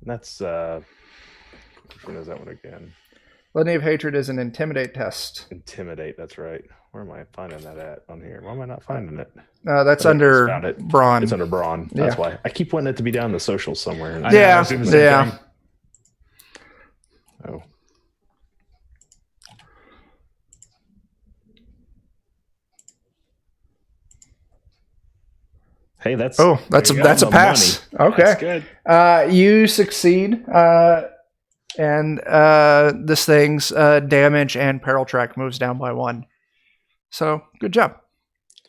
And that's which one is that one again? Litany of Hatred is an intimidate test. Intimidate. That's right. Where am I finding that at on here? Why am I not finding it? That's I under just found it. Brawn. It's under Brawn. That's Yeah. why I keep wanting it to be down the social somewhere. I know, I Yeah, was doing the same yeah. thing. Oh. Hey, that's Oh, that's there you a go. pass. Money. Okay. That's good. You succeed, and this thing's damage and peril track moves down by 1. So good job.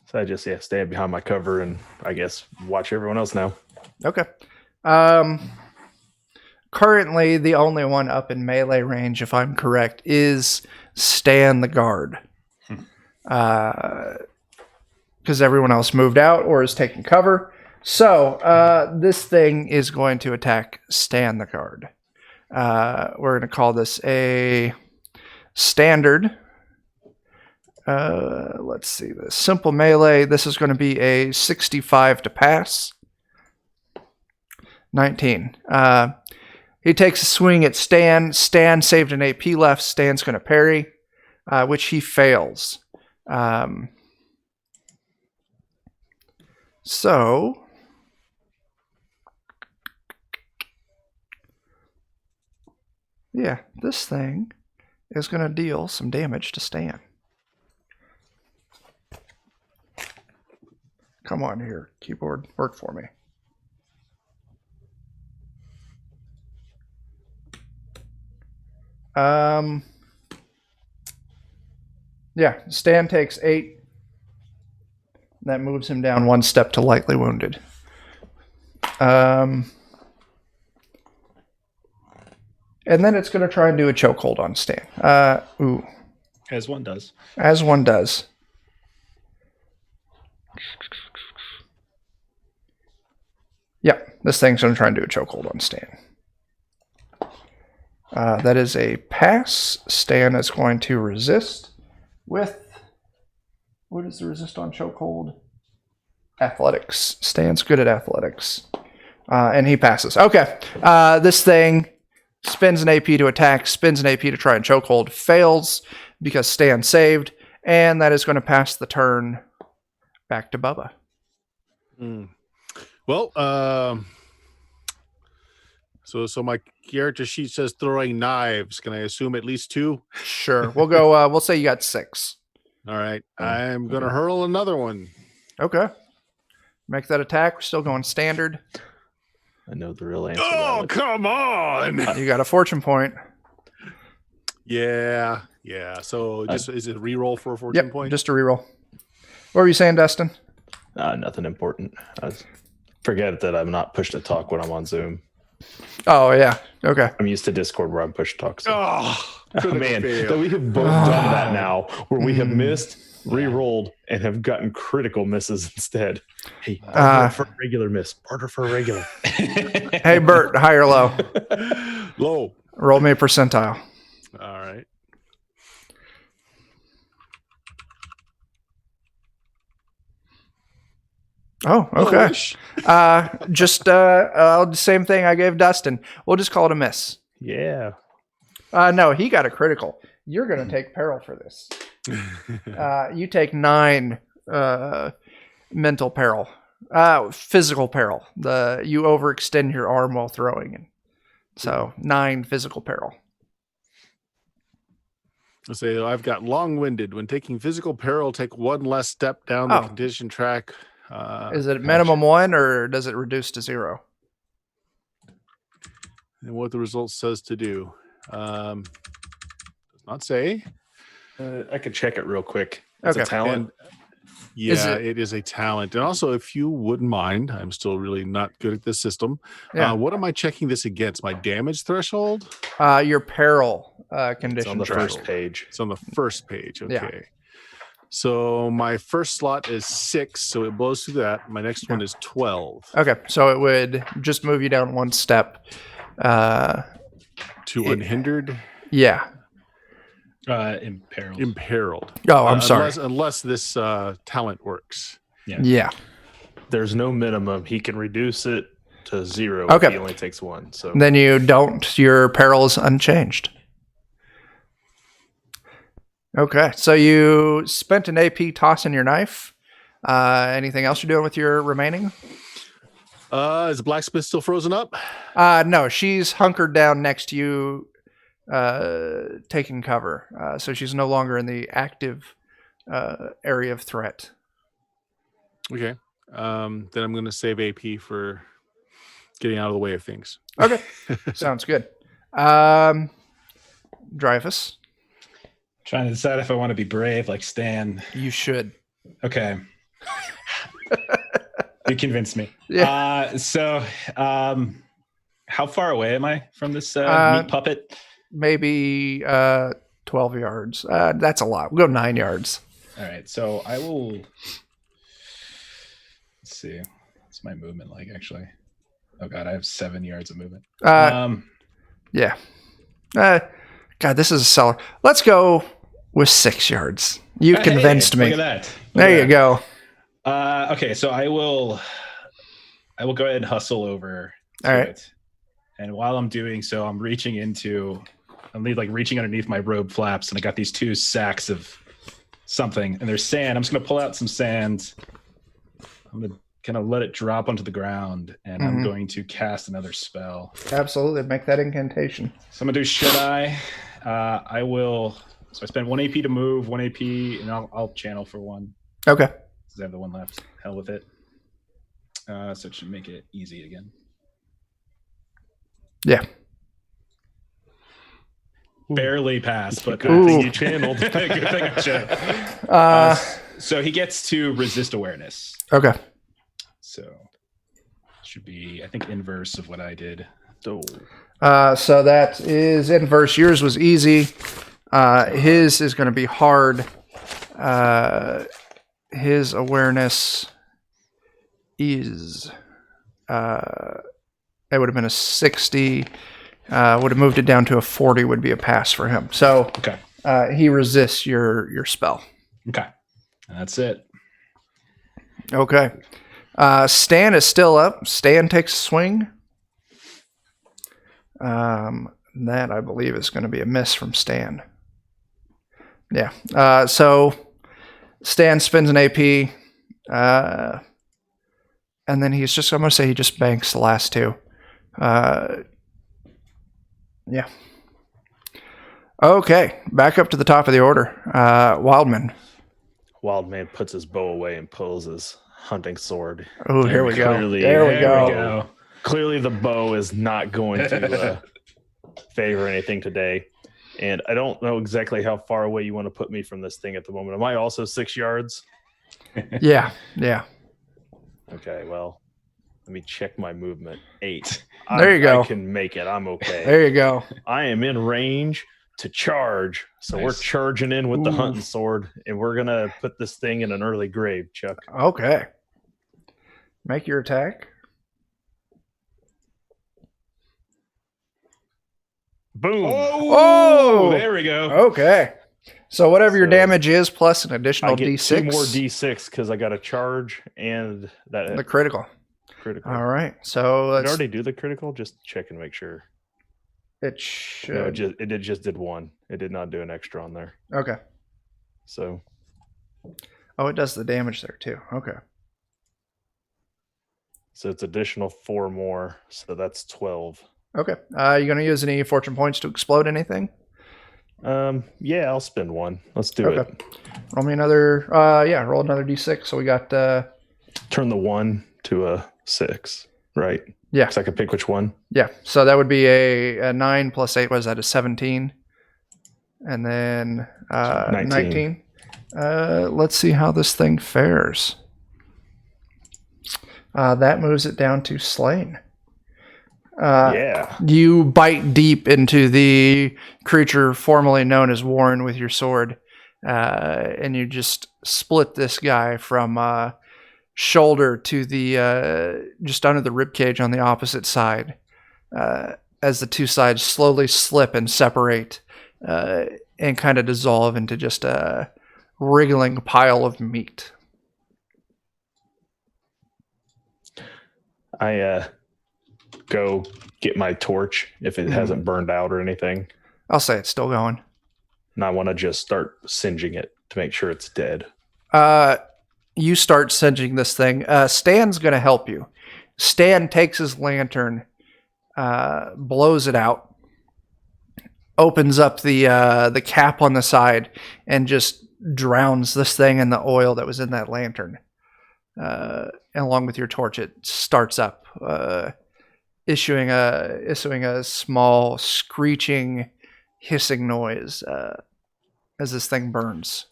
So I just stand behind my cover and I guess watch everyone else now. Okay. Currently, the only one up in melee range, if I'm correct, is Stan the guard. Because everyone else moved out or is taking cover. So this thing is going to attack Stan the guard. We're going to call this a standard. Let's see this. Simple melee. This is going to be a 65 to pass. 19. He takes a swing at Stan. Stan saved an AP left. Stan's going to parry, which he fails. So yeah, this thing is going to deal some damage to Stan. Come on here, keyboard, work for me. Yeah, Stan takes 8. That moves him down 1 step to lightly wounded. And then it's going to try and do a chokehold on Stan. As one does. As one does. Yeah, this thing's going to try and do a chokehold on Stan. That is a pass. Stan is going to resist with... What is the resist on chokehold? Athletics. Stan's good at athletics. And he passes. Okay. This thing spends an AP to attack, spends an AP to try and chokehold, fails because Stan saved, and that is going to pass the turn back to Bubba. Well, so my character sheet says throwing knives. Can I assume at least 2? Sure. We'll go, we'll say you got 6. All right. I'm going to hurl another one. Okay. Make that attack. We're still going standard. I know the real answer. Oh, come on. You got a fortune point. Yeah. So just is it a reroll for a fortune point? Just a reroll. What were you saying, Dustin? Nothing important. Forget that I'm not push to talk when I'm on Zoom. Oh, yeah. Okay. I'm used to Discord where I'm push to talk. So. Oh, Man, failed. that we have both done that now, where we have missed, re-rolled, and have gotten critical misses instead. Hey, barter for a regular miss. Barter for a regular. Hey, Bert, high or low? Low. Roll me a percentile. All right. Oh, okay. Just same thing I gave Dustin. We'll just call it a miss. Yeah. No, he got a critical. You're going to take peril for this. You take 9 mental peril. Physical peril. You overextend your arm while throwing. And so 9 physical peril. Let's say I've got long-winded. When taking physical peril, take 1 less step down the condition track. Is it minimum 1 or does it reduce to 0? And what the result says to do. Does not say. I could check it real quick. It's Okay. a talent. It is a talent. And also, if you wouldn't mind, I'm still really not good at this system. Yeah. What am I checking this against? My damage threshold? Your peril condition. It's on the threshold. first page. It's on the first page. Okay. Yeah. So my first slot is 6, so it blows through that. My next one is 12. Okay, so it would just move you down 1 step. To unhindered? Yeah. Imperiled. Imperiled. Oh, I'm sorry. Unless this talent works. Yeah. There's no minimum. He can reduce it to 0 Okay. if he only takes 1. So Then you don't. Your peril is unchanged. Okay, so you spent an AP tossing your knife. Anything else you're doing with your remaining? Is the blacksmith still frozen up? No, she's hunkered down next to you, taking cover. So she's no longer in the active area of threat. Okay. then I'm going to save AP for getting out of the way of things. Okay. Sounds good. Dreyfus, Trying to decide if I want to be brave like Stan. you should. Okay. You convinced me. Yeah. How far away am I from this meat puppet? Maybe 12 yards. That's a lot. We'll go 9 yards. All right. So I will. Let's see. What's my movement like, actually? Oh, God. I have 7 yards of movement. Yeah. God, this is a seller. Let's go with 6 yards. You convinced me. Look at that. There you go. Okay. So I will go ahead and hustle over to All right. it. And while I'm doing so, I'm reaching underneath my robe flaps, and I got these 2 sacks of something, and there's sand. I'm just going to pull out some sand. I'm going to kind of let it drop onto the ground, and I'm going to cast another spell. Absolutely. Make that incantation. So I'm going to do Should I? I will. So I spend 1 AP to move, 1 AP, and I'll channel for 1. Okay. Because I have the 1 left. Hell with it. So it should make it easy again. Yeah. Barely passed, but Good thing you channeled. Good thing I channeled. So he gets to resist awareness. Okay. So should be, I think, inverse of what I did. So So that is inverse. Yours was easy. His is going to be hard. His awareness is... it would have been a 60. Would have moved it down to a 40 would be a pass for him. So Okay. He resists your spell. Okay. That's it. Okay. Stan is still up. Stan takes a swing. That, I believe, is going to be a miss from Stan. Yeah. So Stan spins an AP. And then he's just, I'm going to say he just banks the last 2. Yeah. Okay. Back up to the top of the order. Wildman. Wildman puts his bow away and pulls his hunting sword. Oh, here we go. Clearly- There we There we go. go. Clearly, the bow is not going to favor anything today. And I don't know exactly how far away you want to put me from this thing at the moment. Am I also 6 yards? Yeah. Yeah. Okay, well, let me check my movement. 8. There you go. I can make it. I'm okay. There you go. I am in range to charge. So we're Nice. charging in with the Ooh. hunting sword, and we're going to put this thing in an early grave, Chuck. Okay. Make your attack. Boom. Oh! There we go. Okay. So whatever your So- damage is, plus an additional I get D6. 2 more D6 because I got a charge and that The critical. critical. All right. So Did let's, I already do the critical? Just check and make sure. it should. No, it just did 1. It did not do an extra on there. Okay. So Oh, it does the damage there too. Okay. it's additional 4 more. So that's 12. Okay. You going to use any fortune points to explode anything? Yeah, I'll spend 1. Let's do Okay. it. Roll me another. Roll another D6. So we got. Turn the 1 to a 6, right? Yeah. So I can pick which one. Yeah. So that would be a 9 plus 8. Was that a 17? And then 19. 19. Let's see how this thing fares. That moves it down to slain. Yeah. You bite deep into the creature formerly known as Warren with your sword, and you just split this guy from shoulder to the just under the rib cage on the opposite side, as the 2 sides slowly slip and separate and kind of dissolve into just a wriggling pile of meat. I go get my torch if it hasn't burned out or anything. I'll say it's still going. And I want to just start singeing it to make sure it's dead. You start singeing this thing. Stan's going to help you. Stan takes his lantern, blows it out, opens up the cap on the side, and just drowns this thing in the oil that was in that lantern. along with your torch, it starts up, issuing a small screeching, hissing noise as this thing burns.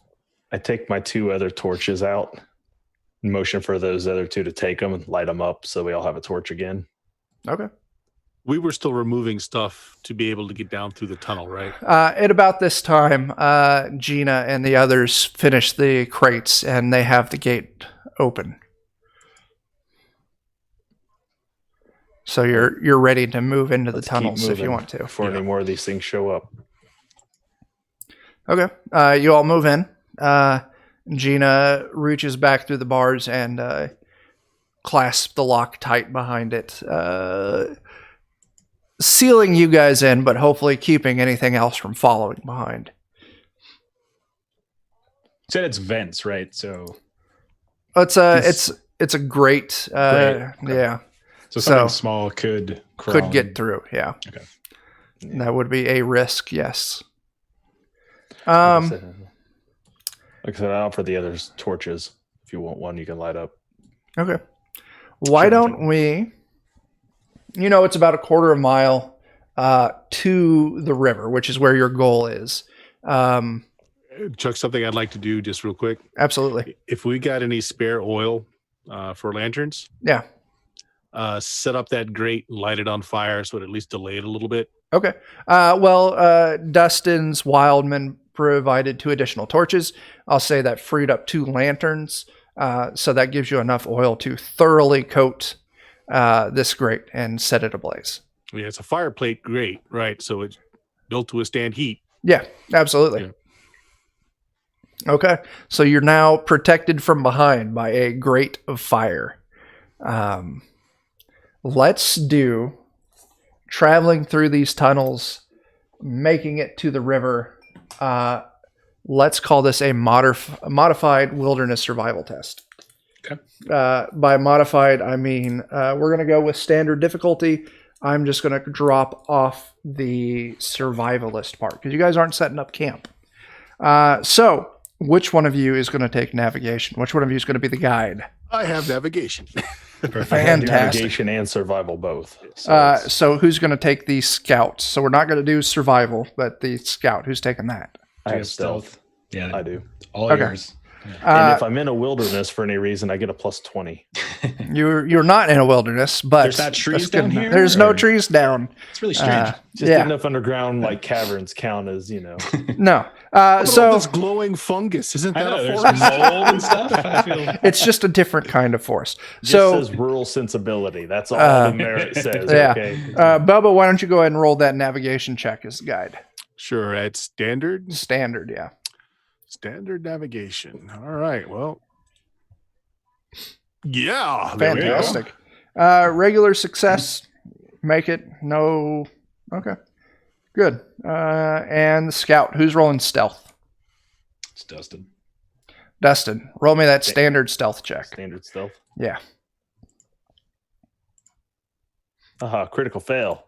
I take my 2 other torches out, motion for those other 2 to take them and light them up so we all have a torch again. Okay. We were still removing stuff to be able to get down through the tunnel, right? At about this time, Gina and the others finish the crates, and they have the gate open. So you're ready to move into the Let's keep tunnels if you moving want to. before any more of these things show up. Okay. You all move in. Gina reaches back through the bars and clasps the lock tight behind it, sealing you guys in, but hopefully keeping anything else from following behind. You said it's vents, right? So It's a grate. Grate, okay. Yeah. so something So- small could Could get through. Yeah. Okay. That would be a risk. Yes. Like I said, I offer the others torches. If you want one, you can light up. Okay. Why Sure, don't sure. we? It's about a quarter of a mile to the river, which is where your goal is. Chuck, something I'd like to do just real quick. Absolutely. If we got any spare oil for lanterns, Yeah. set up that grate and light it on fire so it at least delay it a little bit. Okay. Dustin's Wildman provided 2 additional torches. I'll say that freed up 2 lanterns. So that gives you enough oil to thoroughly coat this grate and set it ablaze. Yeah, it's a fire plate grate, right? So it's built to withstand heat. Yeah, absolutely. Yeah. Okay. So you're now protected from behind by a grate of fire. Let's do traveling through these tunnels, making it to the river. Let's call this a modified wilderness survival test. Okay. By modified, I mean we're going to go with standard difficulty. I'm just going to drop off the survivalist part because you guys aren't setting up camp. So, which one of you is going to take navigation? Which one of you is going to be the guide? I have navigation. Fantastic. Navigation and survival both. So who's going to take the scout? So we're not going to do survival, but the scout. Who's taking that? I Do you have stealth. Yeah, I do. all Okay. yours. And if I'm in a wilderness for any reason, I get a plus 20. You're not in a wilderness, but There's not trees that's good down enough. here, There's no or- trees down. It's really strange. Just Yeah. enough underground like caverns count as, No. Look at all So this glowing fungus, isn't I that know, a there's forest? mold and stuff. I feel it's just a different kind of forest. just So says rural sensibility. That's all the merit says. yeah. Okay. Bubba, why don't you go ahead and roll that navigation check as the guide? Sure, at standard navigation. All right, well, yeah, there we go. Fantastic. Regular success. Make it. No. Okay. Good. And the scout. Who's rolling stealth? it's Dustin. Dustin. Roll me that standard stealth check. Standard stealth. Yeah. Aha, critical fail.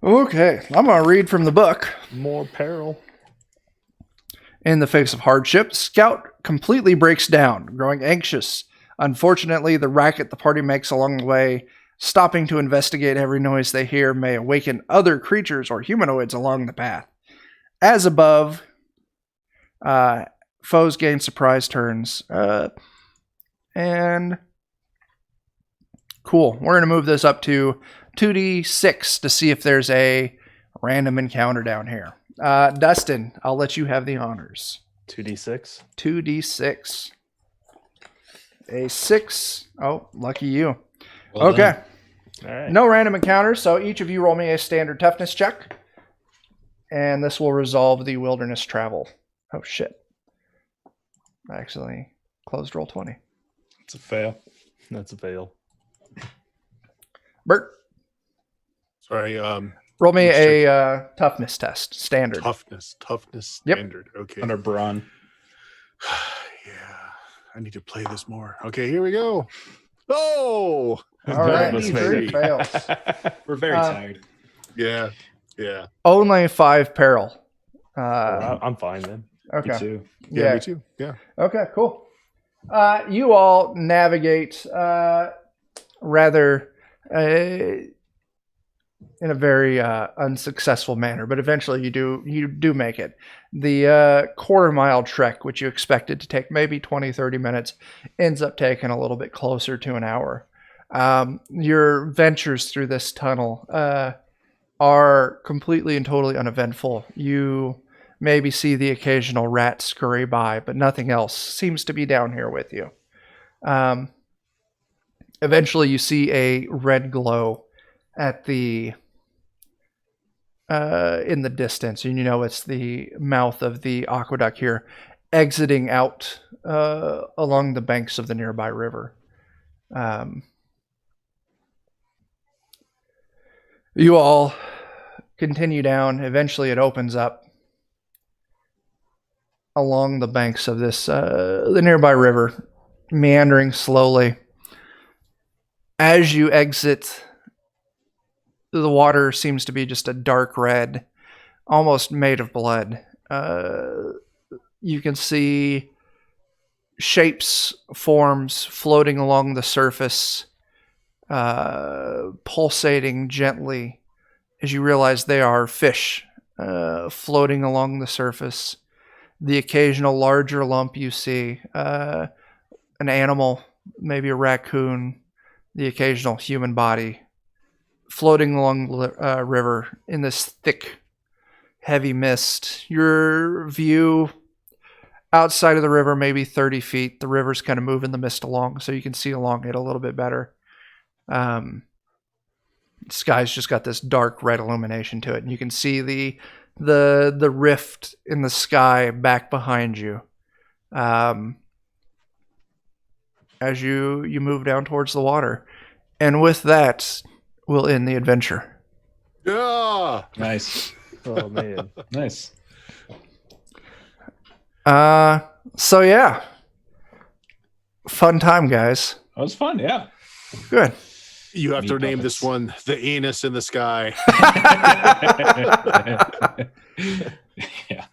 Okay. I'm going to read from the book. More peril. In the face of hardship, Scout completely breaks down, growing anxious. Unfortunately, the racket the party makes along the way, stopping to investigate every noise they hear, may awaken other creatures or humanoids along the path. As above, foes gain surprise turns. And cool. We're going to move this up to 2d6 to see if there's a random encounter down here. Dustin, I'll let you have the honors. 2d6. 2d6. A 6. Oh, lucky you. Well Okay. done. All right. No random encounters, so each of you roll me a standard toughness check. And this will resolve the wilderness travel. Oh, shit. I actually closed roll 20. It's a fail. That's a fail. Bert, Sorry, roll me Let's a toughness test. Standard. toughness Yep. standard. Okay. Under Braun. Yeah, I need to play this more. Okay, here we go. Oh, All right, Let's he make it. fails. We're very tired. yeah. Only 5 peril. I'm fine then. Okay. Me too. Yeah, Yeah. me too. Yeah. Okay, cool. You all navigate rather in a very unsuccessful manner, but eventually you do make it. The quarter-mile trek, which you expected to take maybe 20, 30 minutes, ends up taking a little bit closer to an hour. Your ventures through this tunnel are completely and totally uneventful. You maybe see the occasional rat scurry by, but nothing else seems to be down here with you. Eventually, you see a red glow at the in the distance, and you know it's the mouth of the aqueduct here, exiting out along the banks of the nearby river. You all continue down. Eventually, it opens up along the banks of this the nearby river, meandering slowly. As you exit, the water seems to be just a dark red, almost made of blood. You can see shapes, forms floating along the surface, pulsating gently as you realize they are fish floating along the surface. The occasional larger lump you see, an animal, maybe a raccoon, the occasional human body floating along the river in this thick, heavy mist. Your view outside of the river, maybe 30 feet. The river's kind of moving the mist along, so you can see along it a little bit better. Sky's just got this dark red illumination to it, and you can see the rift in the sky back behind you. As you move down towards the water. And with that, we'll end the adventure. Yeah. Nice. Oh man. Nice. So yeah. Fun time, guys. That was fun, yeah. Good. You have Meat to name puppets. this one The Anus in the Sky. Yeah,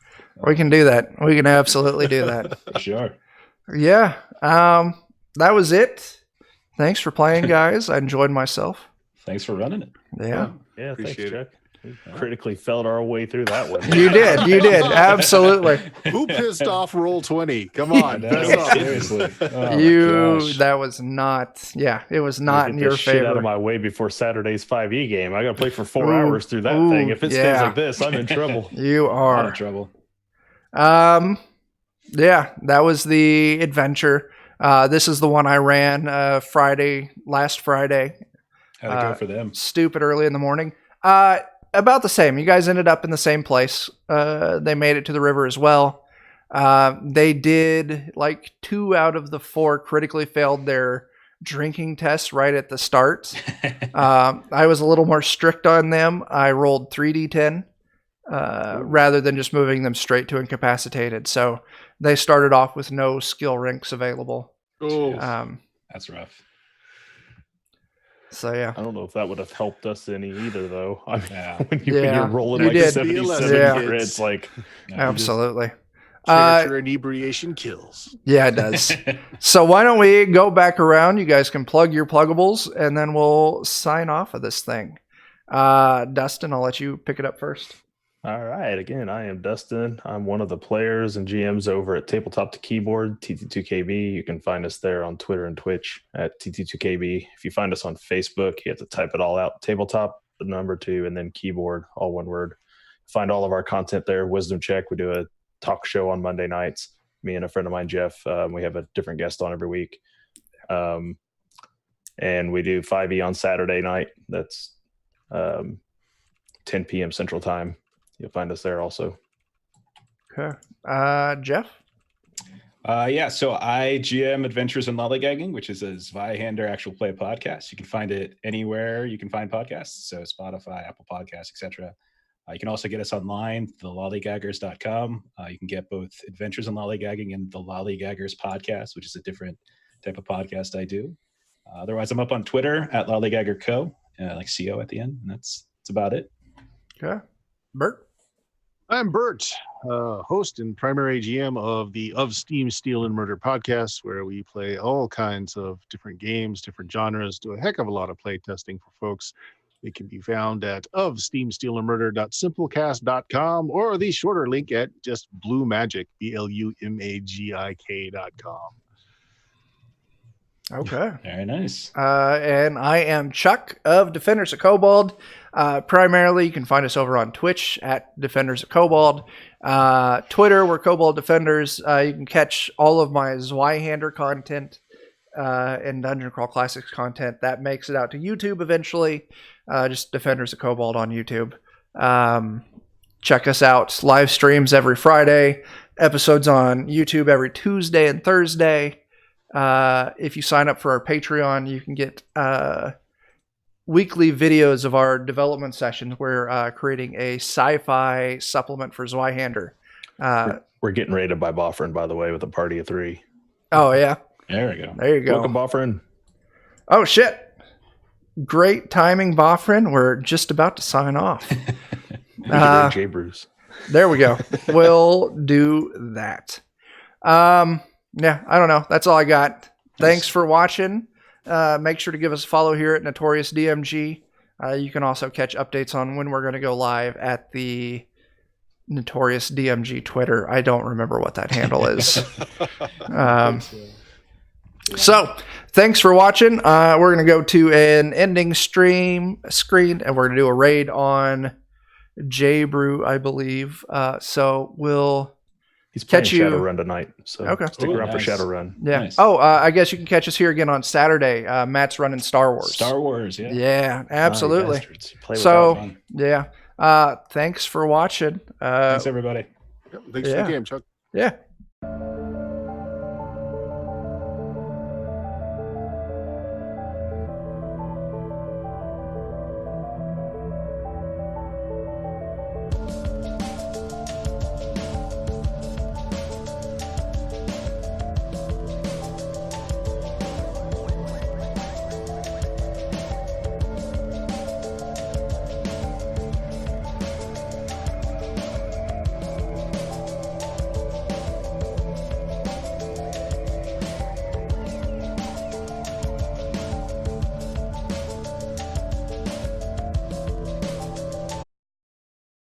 We can do that. We can absolutely do that. for sure. Yeah. That was it. Thanks for playing, guys. I enjoyed myself. Thanks for running it. Yeah. Yeah, Appreciate thanks, Chuck. We critically felt our way through that one. You did. Absolutely. Who pissed off Roll 20? Come on. No, fess up. seriously. Oh, my gosh. That was not, it was I not get in this your shit out favor. of my way before Saturday's 5e game. I got to play for 4 Ooh, hours through that thing. If it stays yeah. like this, I'm in trouble. You A lot are. of trouble. Yeah, that was the adventure. This is the one I ran last Friday. How'd it go for them? Stupid early in the morning. About the same. You guys ended up in the same place. They made it to the river as well. They did like 2 out of the 4 critically failed their drinking tests right at the start. I was a little more strict on them. I rolled 3d10 rather than just moving them straight to incapacitated. So they started off with no skill ranks available. Oh, That's rough. So yeah. I don't know if that would have helped us any either, though. I mean, Yeah. when Yeah, you're rolling you like did. 77 Yeah. crits, like Absolutely. character inebriation kills. Yeah, it does. So why don't we go back around? You guys can plug your pluggables, and then we'll sign off of this thing. Dustin, I'll let you pick it up first. all right. Again, I am Dustin. I'm one of the players and GMs over at Tabletop to Keyboard, TT2KB. You can find us there on Twitter and Twitch at TT2KB. If you find us on Facebook, you have to type it all out. Tabletop, the number 2, and then keyboard, all one word. Find all of our content there. Wisdom Check. We do a talk show on Monday nights. Me and a friend of mine, Jeff. We have a different guest on every week. And we do 5e on Saturday night. That's 10 p.m. Central Time. You'll find us there also. Okay. Jeff? Yeah, so I GM Adventures in Lollygagging, which is a Zweihander actual play podcast. You can find it anywhere you can find podcasts, so Spotify, Apple Podcasts, etc. You can also get us online, thelollygaggers.com. You can get both Adventures in Lollygagging and the Lollygaggers podcast, which is a different type of podcast I do. Otherwise, I'm up on Twitter at lollygaggerco, like CO at the end, and that's about it. Okay. Bert? I'm Bert, host and primary GM of the Of Steam, Steel, and Murder podcast, where we play all kinds of different games, different genres, do a heck of a lot of play testing for folks. It can be found at ofsteamsteelandmurder.simplecast.com or the shorter link at just BlueMagic, BLUMAGIK.com. Okay. Very nice. And I am Chuck of Defenders of Kobold. Primarily, you can find us over on Twitch at Defenders of Kobold. Twitter, we're Kobold Defenders. You can catch all of my Zweihander content and Dungeon Crawl Classics content. That makes it out to YouTube eventually. Just Defenders of Kobold on YouTube. Check us out. Live streams every Friday. Episodes on YouTube every Tuesday and Thursday. If you sign up for our Patreon, you can get weekly videos of our development sessions. We're creating a sci-fi supplement for Zweihander. We're getting rated by Boffrin, by the way, with a party of 3. Oh, yeah. There we go. There you go. Welcome, Boffrin. Oh, shit. Great timing, Boffrin. We're just about to sign off. J. Bruce. There we go. We'll do that. Yeah, I don't know. That's all I got. Thanks for watching. Make sure to give us a follow here at Notorious DMG. You can also catch updates on when we're going to go live at the Notorious DMG Twitter. I don't remember what that handle is. So, thanks for watching. We're going to go to an ending screen, and we're going to do a raid on J. Brew, I believe. So, we'll... He's playing catch you Shadowrun tonight, so stick around for Shadowrun. Yeah. Nice. Oh, I guess you can catch us here again on Saturday. Matt's running Star Wars. Star Wars, yeah. Yeah, absolutely. So, yeah. Thanks for watching. Thanks, everybody. Thanks for the game, Chuck. Yeah.